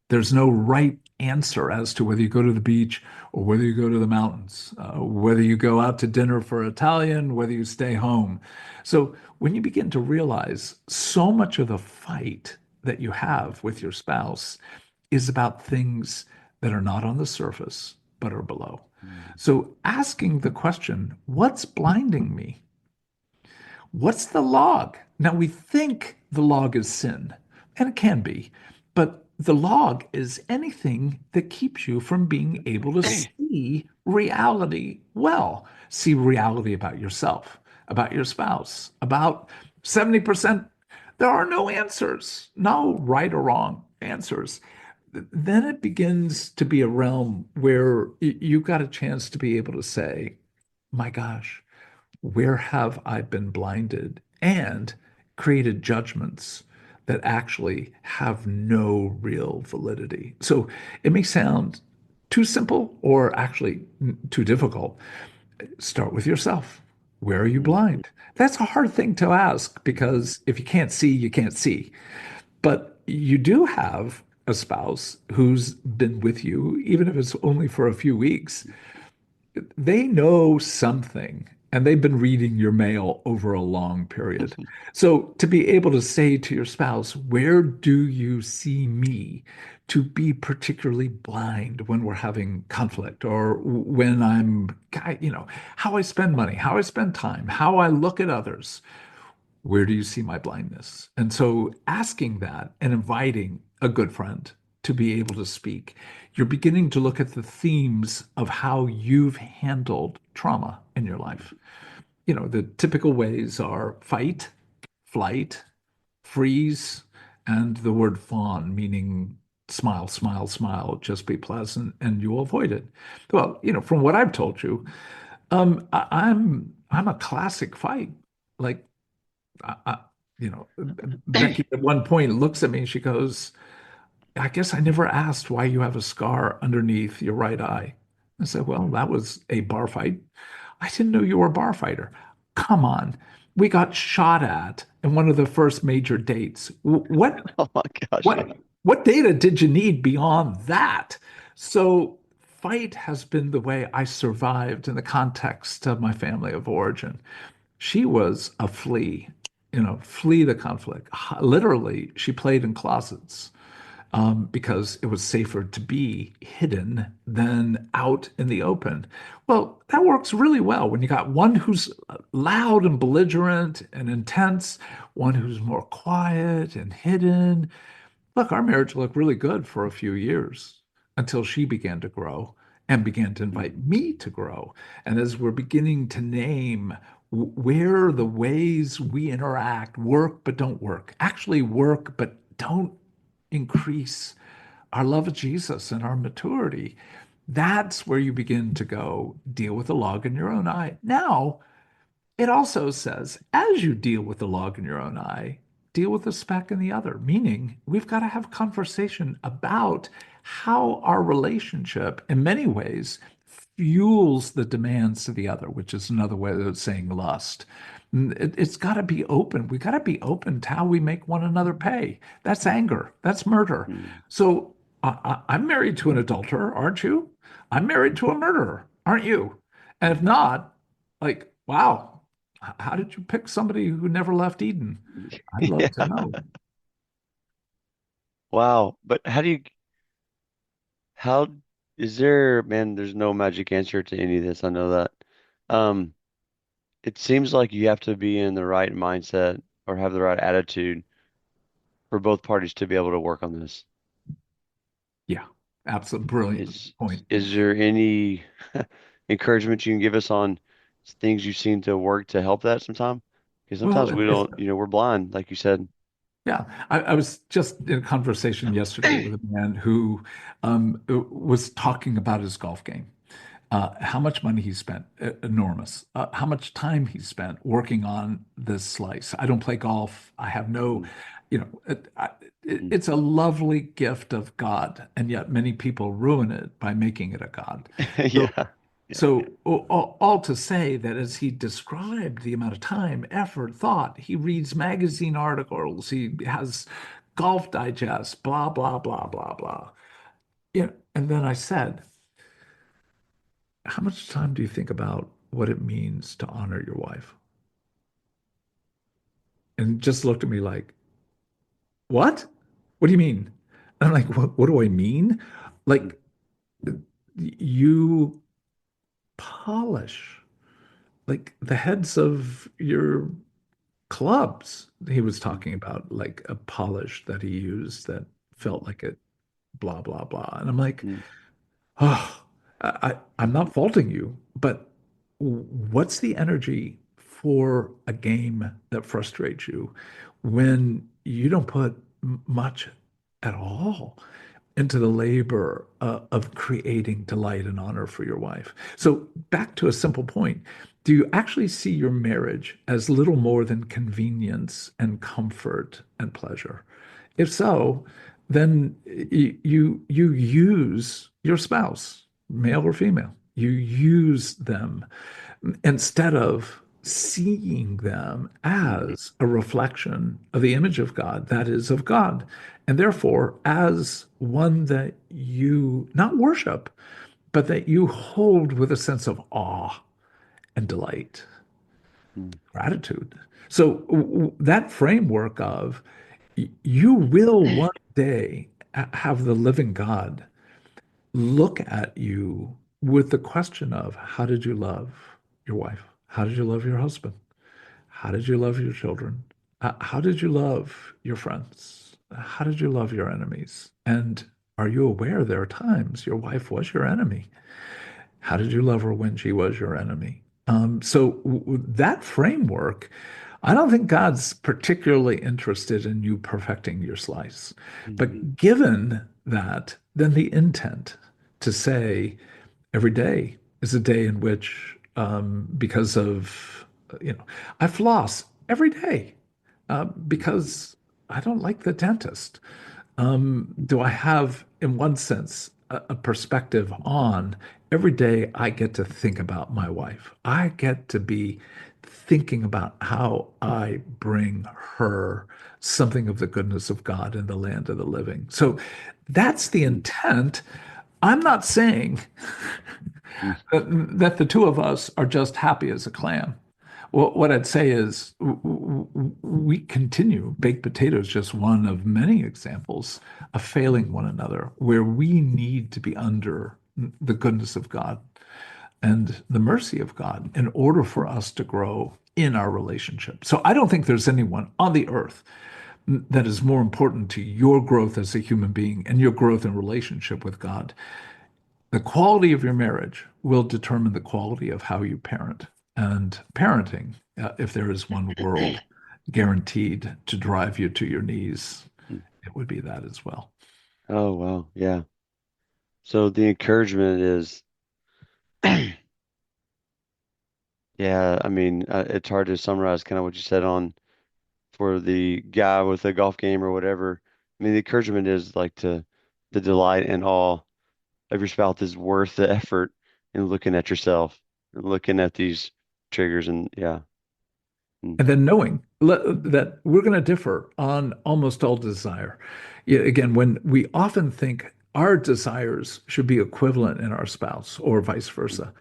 there's no right answer as to whether you go to the beach or whether you go to the mountains, whether you go out to dinner for Italian, whether you stay home. So when you begin to realize so much of the fight that you have with your spouse is about things that are not on the surface, but are below. Mm, So asking the question, what's blinding me? What's the log? Now we think the log is sin, and it can be, but the log is anything that keeps you from being able to see reality well. See reality about yourself, about your spouse, about 70%. There are no answers, no right or wrong answers. Then it begins to be a realm where you got a chance to be able to say, my gosh, where have I been blinded and created judgments that actually have no real validity? So it may sound too simple or actually too difficult. Start with yourself. Where are you mm, blind? That's a hard thing to ask because if you can't see, you can't see. But you do have a spouse who's been with you, even if it's only for a few weeks, they know something and they've been reading your mail over a long period. So to be able to say to your spouse, where do you see me to be particularly blind when we're having conflict or when how I spend money, how I spend time, how I look at others, where do you see my blindness? And so asking that and inviting a good friend to be able to speak, you're beginning to look at the themes of how you've handled trauma in your life. The typical ways are fight, flight, freeze, and the word fawn, meaning smile, smile, smile, just be pleasant, and you'll avoid it. Well, from what I've told you, I'm a classic fight. Like I, I, Becky at one point looks at me and she goes, I guess I never asked why you have a scar underneath your right eye. I said, well, that was a bar fight. I didn't know you were a bar fighter. Come on. We got shot at in one of the first major dates. oh my gosh. What data did you need beyond that? So fight has been the way I survived in the context of my family of origin. She was a flea, flee the conflict. Literally, she played in closets. because it was safer to be hidden than out in the open. Well, that works really well when you got one who's loud and belligerent and intense, one who's more quiet and hidden. Look, our marriage looked really good for a few years until she began to grow and began to invite Mm, me to grow. And as we're beginning to name where the ways we interact work but don't work, actually work but don't increase our love of Jesus and our maturity, that's where you begin to go deal with the log in your own eye. Now, it also says, as you deal with the log in your own eye, deal with the speck in the other, meaning we've got to have conversation about how our relationship, in many ways, fuels the demands to the other, which is another way of saying lust. It's got to be open. We got to be open to how we make one another pay. That's anger. That's murder. mm. So I'm married to an adulterer, aren't you? I'm married to a murderer, aren't you? And if not, like, wow, how did you pick somebody who never left Eden? I'd love to Yeah. know. Wow. But how is there, man, there's no magic answer to any of this. I know that. Um, it seems like you have to be in the right mindset or have the right attitude for both parties to be able to work on this. Yeah, absolutely brilliant Is point. is there any encouragement you can give us on things you've seen to work to help that sometime? Because Well, sometimes we don't, we're blind, like you said. yeah, I was just in a conversation yesterday with a man who was talking about his golf game, how much money he spent, enormous, how much time he spent working on this slice. I don't play golf. I have no, Mm, mm. it's a lovely gift of God, and yet many people ruin it by making it a God. So Yeah. Yeah. so, all to say that as he described the amount of time, effort, thought, he reads magazine articles, he has golf digests, blah, blah, blah, blah, blah. Yeah. And then I said, how much time do you think about what it means to honor your wife? And just looked at me like, what? What do you mean? And I'm like, what do I mean? Mm, Like, you polish like the heads of your clubs. He was mm, talking about like a polish that he used that felt like it, blah, blah, blah. And I'm like, mm, oh, I'm not faulting you, but what's the energy for a game that frustrates you when you don't put much at all into the labor of creating delight and honor for your wife? So, back to a simple point. Do you actually see your marriage as little more than convenience and comfort and pleasure? If so, then you use your spouse, male or female. You use them instead of seeing them mm, as a reflection of the image of God, that is of God, and therefore as one that you not worship, but that you hold with a sense of awe and delight, mm, gratitude. So that framework of you will one day have the living God look at you with the question of how did you love your wife? How did you love your husband? How did you love your children? How did you love your friends? How did you love your enemies? And are you aware there are times your wife was your enemy? How did you love her when she was your enemy? So that framework, I don't think God's particularly interested in you perfecting your slice. mm, But given that, then the intent to say every day is a day in which, because of, I floss every day because I don't like the dentist. Do I have, in one sense, a perspective on every day I get to think about my wife? I get to be thinking about how I bring her something of the goodness of God in the land of the living. So that's the mm, intent. I'm not saying mm, that the two of us are just happy as a clam. Well, what I'd say is we continue. Baked potato is just one of many examples of failing one another, where we need to be under the goodness of God and the mercy of God in order for us to grow in our relationship. So I don't think there's anyone on the earth that is more important to your growth as a human being and your growth in relationship with God. The quality of your marriage will determine the quality of how you parent. And parenting, if there is one world guaranteed to drive you to your knees, it would be that as well. Oh, wow. Yeah. So the encouragement is, yeah, I mean, it's hard to summarize kind of what you said on for the guy with the golf game or whatever. I mean, the encouragement is like the delight and awe of your spouse is worth the effort in looking at yourself and looking at these triggers and yeah. Mm, And then knowing that we're going to differ on almost all desire. Yeah, again, when we often think our desires should be equivalent in our spouse or vice mm, versa,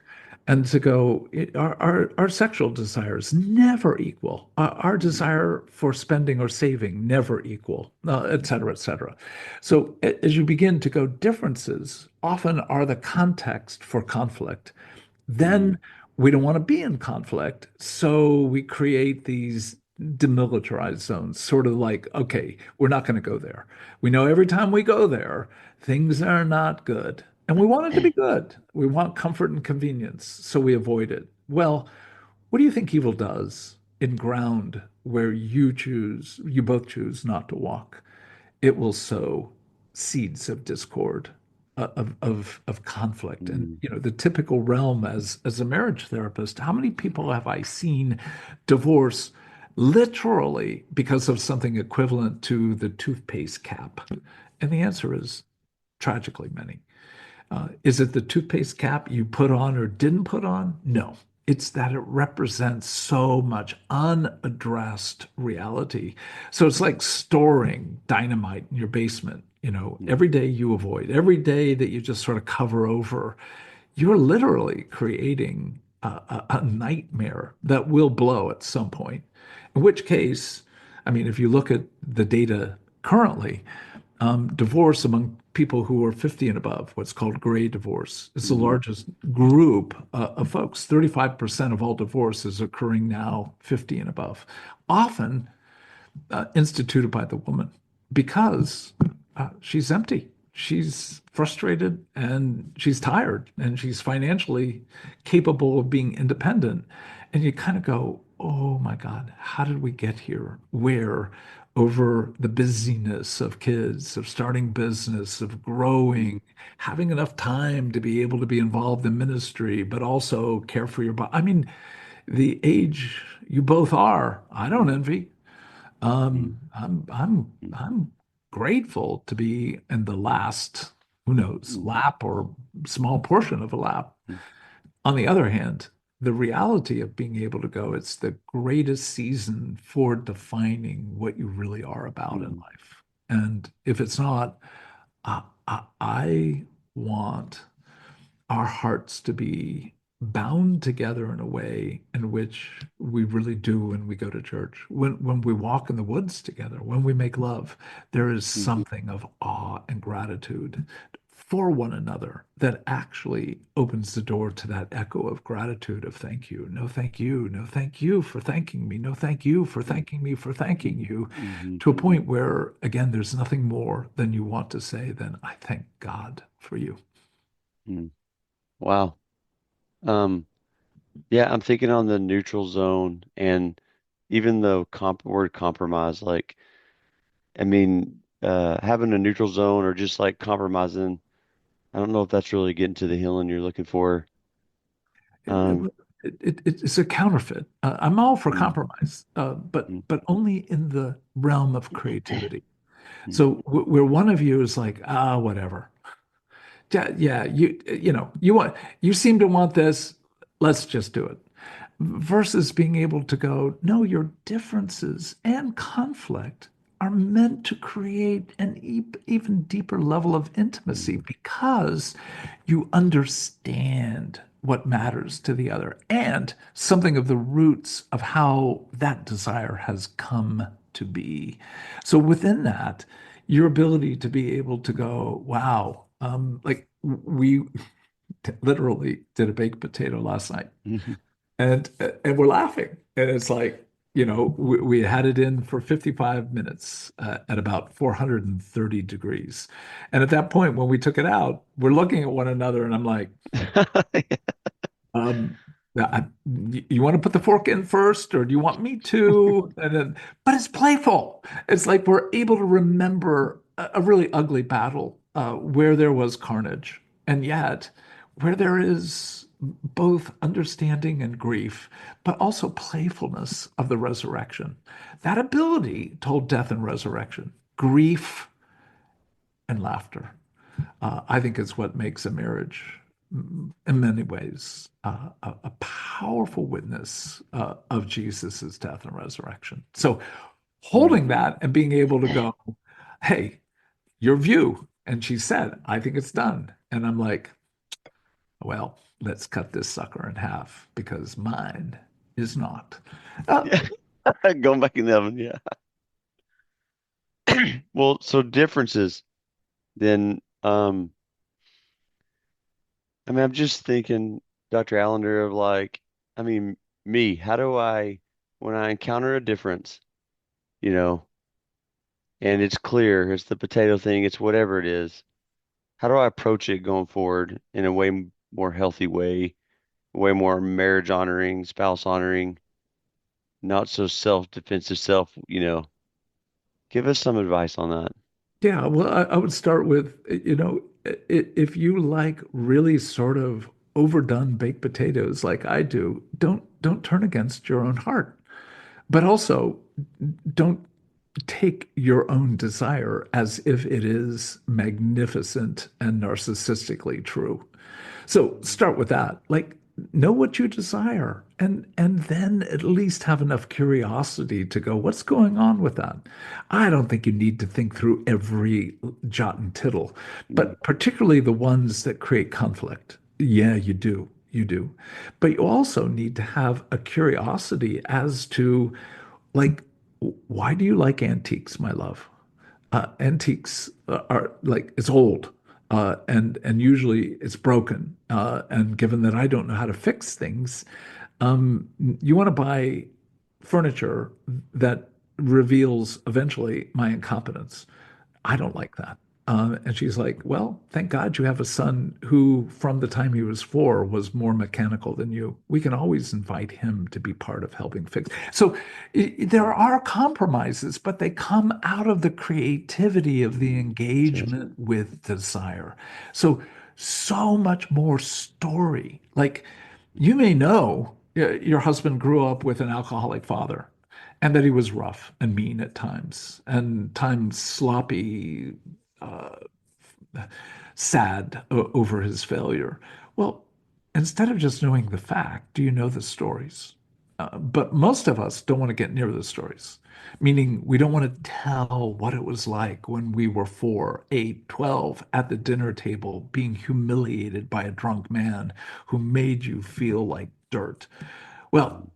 and to go, our sexual desires never equal. Our mm, desire for spending or saving never equal, et cetera, et cetera. So as you begin to go, differences often are the context for conflict. mm, Then we don't want to be in conflict. So we create these demilitarized zones, sort of like, okay, we're not going to go there. We know every time we go there, things are not good. And we want it to be good. We want comfort and convenience. So we avoid it. Well, what do you think evil does in ground where you both choose not to walk? It will sow seeds of discord, of conflict. And mm, the typical realm as a marriage therapist, how many people have I seen divorce literally because of something equivalent to the toothpaste cap? And the answer is tragically many. Is it the toothpaste cap you put on or didn't put on? No. It's that it represents so much unaddressed reality. So it's like storing dynamite in your basement. mm, Every day you avoid, every day that you just sort of cover over, you're literally creating a nightmare that will blow at some point. In which case, I mean, if you look at the data currently, divorce among people who are 50 and above, what's called gray divorce, is the mm, largest group of folks. 35% of all divorce is occurring now 50 and above, often instituted by the woman because she's empty. She's frustrated and she's tired and she's financially capable of being independent. And you kind of go, oh my God, how did we get here? Where over the busyness of kids, of starting business, of mm, growing, having enough time to be able to be involved in ministry, but also care for your body. I mean, the age you both are, I don't envy. mm, mm, I'm grateful to be in the last, who knows, mm, lap or small portion of a lap. mm, On the other hand, the reality of being able to go, it's the greatest season for defining what you really are about in mm, life. And if it's not, I want our hearts to be bound together in a way in which we really do when we go to church. When we walk in the woods together, when we make love, there is mm, something of awe and gratitude for one another that actually opens the door to that echo of gratitude of thank you. No, thank you. No, thank you for thanking me. No, thank you for mm, thanking me for thanking you, mhm, to a point where, again, there's nothing more than you want to say than I thank God for you. mm. Wow. Um, yeah, I'm thinking on the neutral zone and even the word compromise, like, I mean, having a neutral zone or just like compromising, I don't know if that's really getting to the healing you're looking for. It- Um, it's a counterfeit. I'm all for mm, compromise, mm, but only in the realm of creativity. mm, So where one of you is like, whatever. Yeah, yeah, you seem to want this. Let's just do it. Versus being able to go, no, your differences and conflict are meant to create an even deeper level of intimacy mm, because you understand what matters to the other and something of the roots of how that desire has come to be. So within that, your ability to be able to go, wow, like we literally did a baked potato last night and we're laughing. And it's like, we had it in for 55 minutes at about 430 degrees. And at that point, when we took it out, we're looking at one another, and I'm like, um, you want to put the fork in first, or do you want me to? But it's playful. It's like we're able to remember a really ugly battle where there was carnage, and yet where there is both understanding and grief, but also playfulness of the resurrection. That ability told death and resurrection, grief and laughter. I think is what makes a marriage, in many ways, a powerful witness of Jesus's death and resurrection. So, holding that and being able to go, hey, your view. And she said, I think it's done. And I'm like, well, let's cut this sucker in half because mine is not. Uh, Yeah. Going back in the oven. Yeah. Well, so differences then, I mean, I'm just thinking, Dr. Allender, of like, I mean, me, how do I, when I encounter a difference, you know, and it's clear, it's the potato thing, it's whatever it is, how do I approach it going forward in a more healthy way more marriage honoring, spouse honoring, not so self-defensive give us some advice on that. Yeah, well, I would start with, if you like really sort of overdone baked potatoes like I do, don't turn against your own heart. But also, don't take your own desire as if it is magnificent and narcissistically true. So start with that. Like, know what you desire, and then at least have enough curiosity to go, what's going on with that? I don't think you need to think through every jot and tittle, Mm, but particularly the ones that create conflict. Yeah, you do. You do. But you also need to have a curiosity as to, like, why do you like antiques, my love? Antiques are like, it's old, and usually it's broken. And given that I don't know how to fix things, you want to buy furniture that reveals eventually my incompetence. I don't like that. And she's like, well, thank God you have a son who, from the time he was 4, was more mechanical than you. We can always invite him to be part of helping fix. So there are compromises, but they come out of the creativity of the sure. engagement with desire. So much more story. Like, you may know your husband grew up with an alcoholic father and that he was rough and mean at times, and times sloppy, uh, sad over his failure. Well, instead of just knowing the fact, do you know the stories? But most of us don't want to get near the stories, meaning we don't want to tell what it was like when we were 4, 8, 12 at the dinner table being humiliated by a drunk man who made you feel like dirt. Well,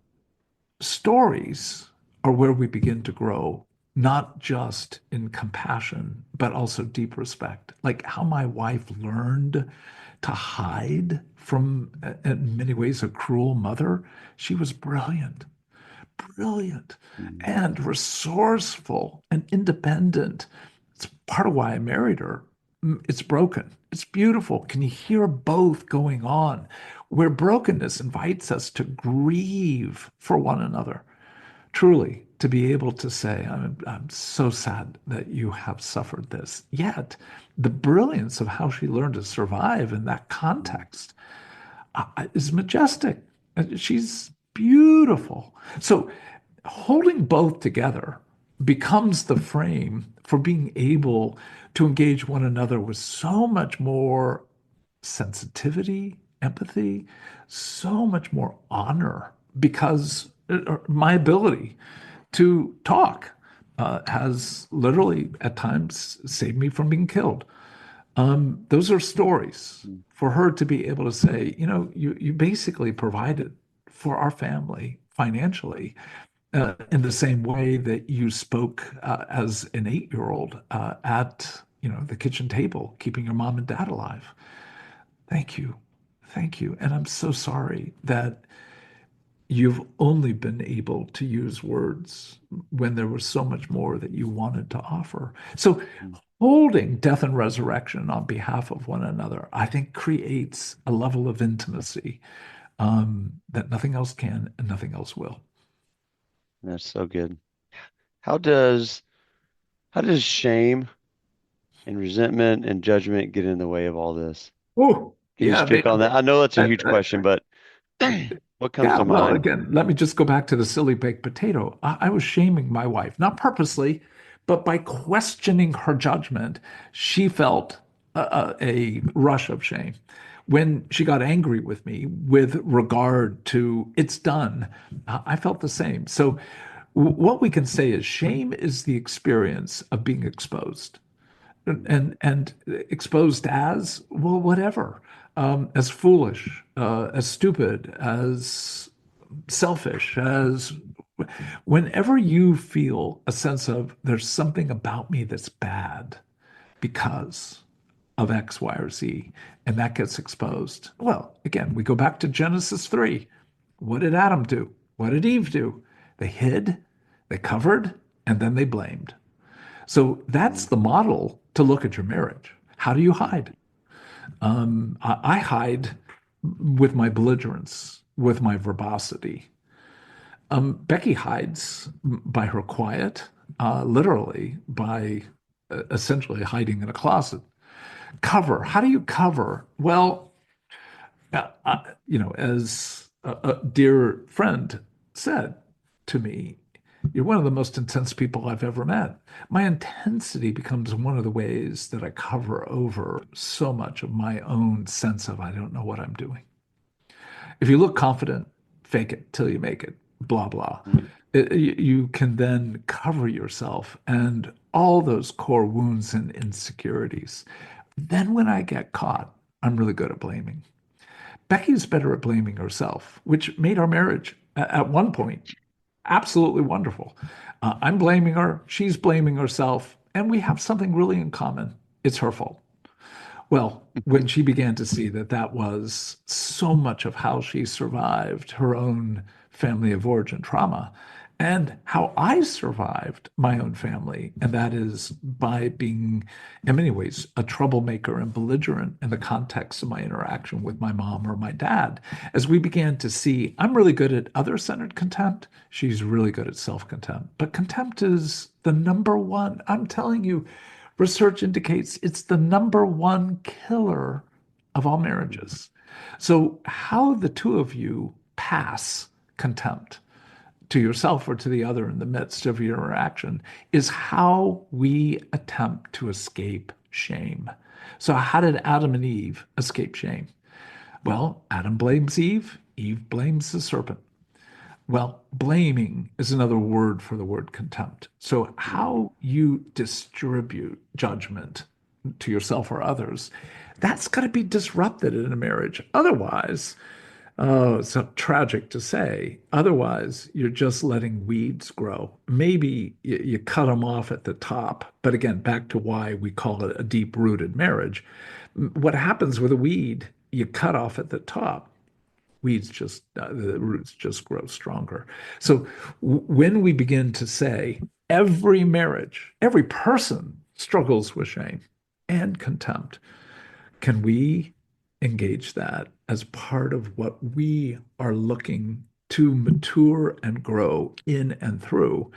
stories are where we begin to grow, not just in compassion, but also deep respect. Like how my wife learned to hide from, in many ways, a cruel mother. She was brilliant, brilliant, Mm, and resourceful and independent. It's part of why I married her. It's broken. It's beautiful. Can you hear both going on? Where brokenness invites us to grieve for one another, truly, to be able to say, I'm so sad that you have suffered this. Yet, the brilliance of how she learned to survive in that mm, context is majestic. She's beautiful. So, holding both together becomes the frame for being able to engage one another with so much more sensitivity, empathy, so much more honor because my ability to talk has literally at times saved me from being killed. Those are stories Mm. for her to be able to say, you basically provided for our family financially in the same way that you spoke as an 8-year-old at, the kitchen table, keeping your mom and dad alive. Thank you. Thank you. And I'm so sorry that you've only been able to use words when there was so much more that you wanted to offer. So Mm. holding death and resurrection on behalf of one another, I think creates a level of intimacy that nothing else can and nothing else will. That's so good. How does how does shame and resentment and judgment get in the way of all this? Oh, Can you yeah, speak on that? I know that's a uh, huge uh, question, but what comes yeah. to Well, mind? again, let me just go back to the silly baked potato. I was shaming my wife, not purposely, but by questioning her judgment, she felt a rush of shame. When she got angry with me with regard to it's done, I felt the same. So, what we can say is shame is the experience of being exposed and exposed as well, whatever, as foolish, as stupid, as selfish, as whenever you feel a sense of there's something about me that's bad because of X, Y, or Z, and that gets exposed. Well, again, we go back to Genesis 3. What did Adam do? What did Eve do? They hid, they covered, and then they blamed. So that's Mm, the model to look at your marriage. How do you mm, hide? I hide with my belligerence, with my verbosity. Becky hides by her quiet, literally by essentially hiding in a closet. Cover. How do you cover? Well, as a dear friend said to me, you're one of the most intense people I've ever met. My intensity becomes one of the ways that I cover over so much of my own sense of I don't know what I'm doing. If you look confident, fake it till you make it, blah, blah. mm, You can then cover yourself and all those core wounds and insecurities. Then when I get caught, I'm really good at blaming. Becky's better at blaming herself, which made our marriage at one point absolutely wonderful. I'm blaming her, she's blaming herself, and we have something really in common. It's her fault. Well, when she began to see that that was so much of how she survived her own family of origin trauma and how I survived my own family, and that is by being, in many ways, a troublemaker and belligerent in the context of my interaction with my mom or my dad. As we began to see, I'm really good at other centered contempt. She's really good at self contempt. But contempt is the number one. I'm telling you, research indicates it's the number one killer of all marriages. So, how the two of you pass contempt to yourself or to the other in the midst of your interaction is how we attempt to escape shame. So, how did Adam and Eve escape shame? Well, Adam blames Eve, Eve blames the serpent. Well, blaming is another word for the word contempt. So, mm, how you distribute judgment to yourself or others, that's got to be disrupted in a marriage. Otherwise, oh, it's so tragic to say. Otherwise, you're just letting weeds grow. Maybe you cut them off at the top. But again, back to why we call it a deep rooted marriage. What happens with a weed, you cut off at the top, weeds just the roots just grow stronger. So when we begin to say every marriage, every person struggles with shame and contempt, can we engage that as part of what we are looking to mature and grow in and through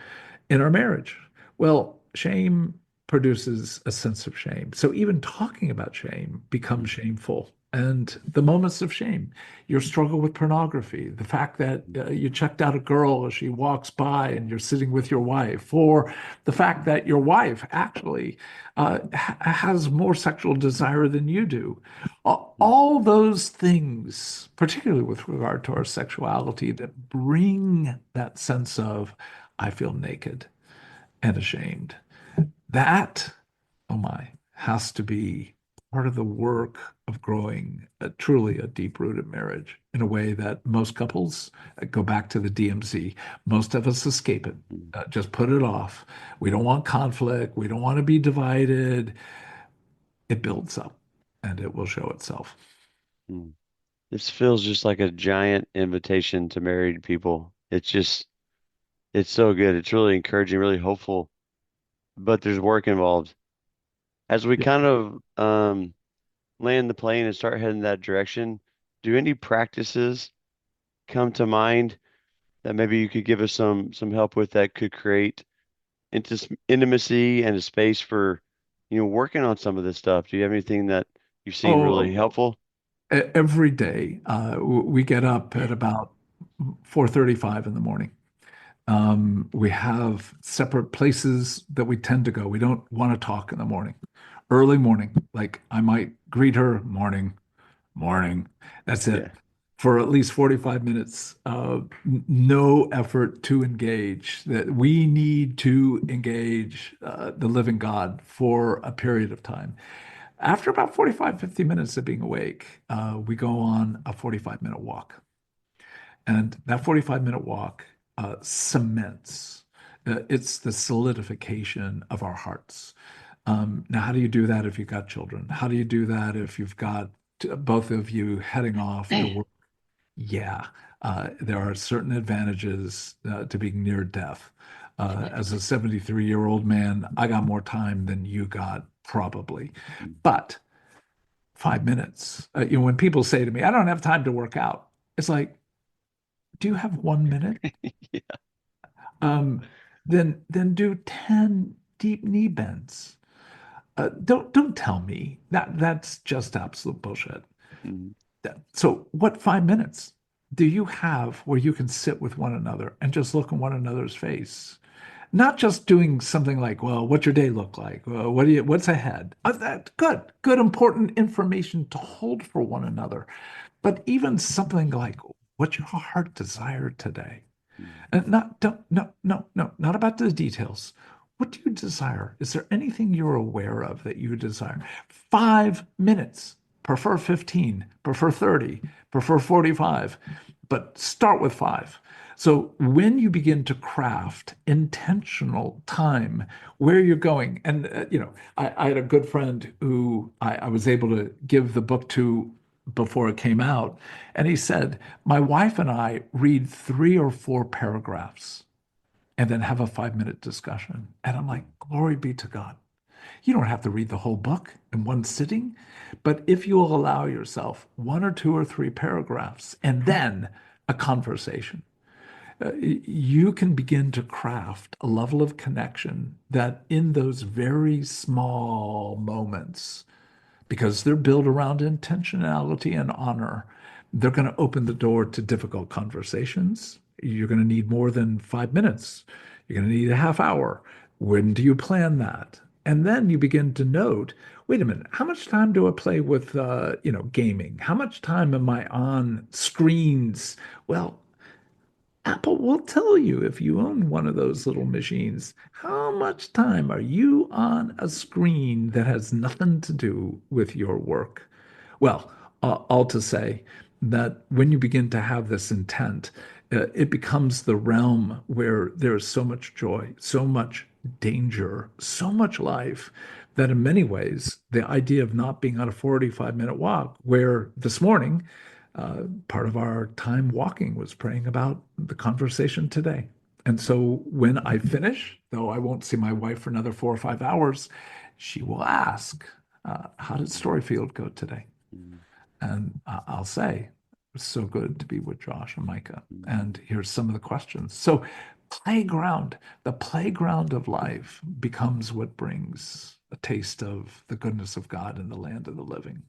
in our marriage? Well, shame produces a sense of shame. So even talking about shame becomes mm, shameful. And the moments of shame, your struggle with pornography, the fact that you checked out a girl as she walks by and you're sitting with your wife, or the fact that your wife actually has more sexual desire than you do. mm, All those things, particularly with regard to our sexuality, that bring that sense of, I feel naked and ashamed. That, oh my, has to be part of the work of growing truly a deep-rooted marriage in a way that most couples go back to the DMZ. Most of us escape it, Mm, just put it off. We don't want conflict. We don't want to be divided. It builds up and it will show itself. mm. This feels just like a giant invitation to married people. It's so good. It's really encouraging, really hopeful, but there's work involved. As we Yeah. kind of land the plane and start heading that direction, do any practices come to mind that maybe you could give us some help with that could create intimacy and a space for, working on some of this stuff? Do you have anything that you see really Oh, helpful? every day we get up at about 4:35 in the morning. We have separate places that we tend to go. We don't want to talk in the morning. Early morning, like I might greet her, morning, morning. That's it. Yeah. For at least 45 minutes, no effort to engage. That we need to engage the living God for a period of time. After about 45, 50 minutes of being awake, we go on a 45-minute walk. And that 45-minute walk cements, it's the solidification of our hearts. Now, how do you do that if you've got children? How do you do that if you've got both of you heading off to work? Yeah, there are certain advantages to being near death. As a 73-year-old man, I got more time than you got, probably. But 5 minutes, when people say to me, I don't have time to work out, it's like, do you have 1 minute? Yeah. Um, then do 10 deep knee bends. Don't tell me that's just absolute bullshit. Mm, So what 5 minutes do you have where you can sit with one another and just look in one another's face? Not just doing something like, well, what's your day look like? Well, what's ahead? That good, important information to hold for one another. But even something like, what's your heart desire today? mm, And not don't no no no not about the details. What do you desire? Is there anything you're aware of that you desire? 5 minutes. Prefer 15, prefer 30, prefer 45, but start with five. So when you begin to craft intentional time where you're going, and I had a good friend who I was able to give the book to before it came out, and he said, my wife and I read 3 or 4 paragraphs and then have a 5 minute discussion. And I'm like, glory be to God. You don't have to read the whole book in one sitting, but if you will allow yourself 1 or 2 or 3 paragraphs and then a conversation, you can begin to craft a level of connection that in those very small moments, because they're built around intentionality and honor, they're going to open the door to difficult conversations. You're going to need more than 5 minutes. You're going to need a half hour. When do you plan that? And then you begin to note, wait a minute, how much time do I play with, gaming? How much time am I on screens? Well, Apple will tell you if you own one of those little machines, how much time are you on a screen that has nothing to do with your work? Well, all to say that when you begin to have this intent, it becomes the realm where there is so much joy, so much danger, so much life that in many ways, the idea of not being on a 45-minute walk, where this morning, part of our time walking was praying about the conversation today. And so when I finish, though I won't see my wife for another 4 or 5 hours, she will ask, how did StoryField go today? mm, And I'll say, it's so good to be with Josh and Micah. mm. And here's some of the questions. So, the playground of life becomes what brings a taste of the goodness of God in the land of the living.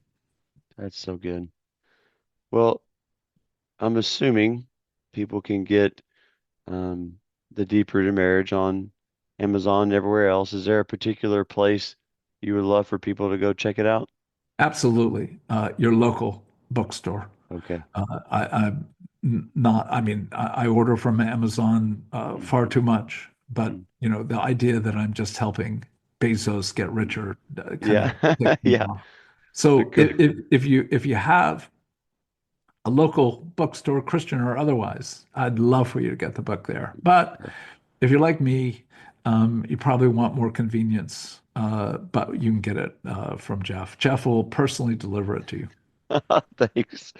That's so good. Well, I'm assuming people can get um, the Deep Rooted Marriage on Amazon and everywhere else. Is there a particular place you would love for people to go check it out? Absolutely. Your local bookstore. Okay. I mean, I order from Amazon Mm, far too much, but mm. the idea that I'm just helping Bezos get richer kind of Yeah. ticks me Yeah. off. So Okay. if you have a local bookstore, Christian or otherwise, I'd love for you to get the book there. But if you're like me, you probably want more convenience, but you can get it from Jeff. Jeff will personally deliver it to you. Thanks.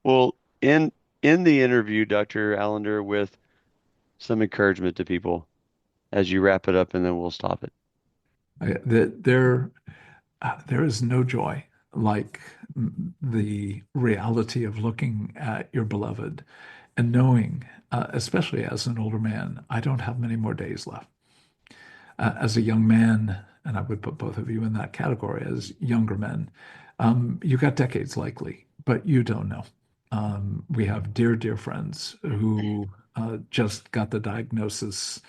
Well, in the interview, Dr. Allender, with some encouragement to people as you wrap it up, and then we'll stop it. There is no joy like the reality of looking at your beloved and knowing, especially as an older man, I don't have many more days left. As a young man, and I would put both of you in that category as younger men, you got decades likely, but you don't know. We have dear, dear friends who just got the diagnosis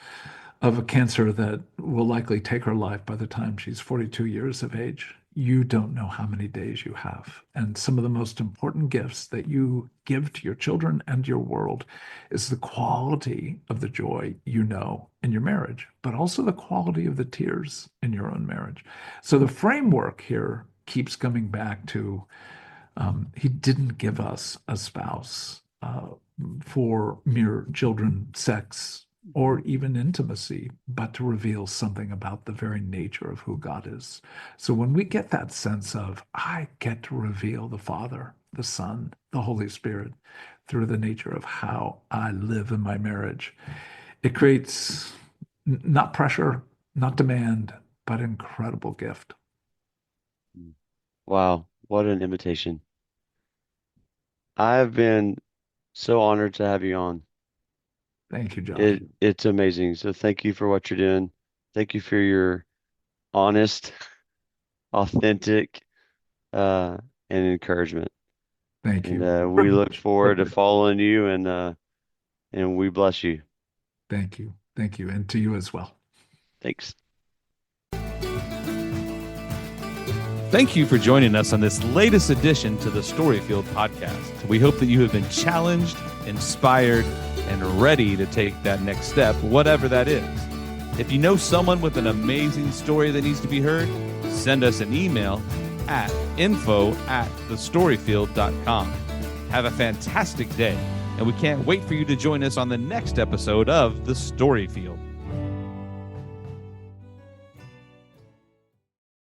of a cancer that will likely take her life by the time she's 42 years of age. You don't know how many days you have. And some of the most important gifts that you give to your children and your world is the quality of the joy you know in your marriage, but also the quality of the tears in your own marriage. So the framework here keeps coming back to he didn't give us a spouse for mere children, sex, or even intimacy, but to reveal something about the very nature of who God is. So when we get that sense of, I get to reveal the Father, the Son, the Holy Spirit through the nature of how I live in my marriage, it creates not pressure, not demand, but incredible gift. Wow, what an invitation. I've been so honored to have you on. Thank you, Josh. It's amazing. So thank you for what you're doing. Thank you for your honest, authentic, uh, and encouragement. Thank And you. we look Privilege. forward to Privilege. following you, and we bless you. Thank you. Thank you. And to you as well. Thanks. Thank you for joining us on this latest edition to the StoryField podcast. We hope that you have been challenged, inspired, and ready to take that next step, whatever that is. If you know someone with an amazing story that needs to be heard, send us an email at info@thestoryfield.com. Have a fantastic day, and we can't wait for you to join us on the next episode of The StoryField.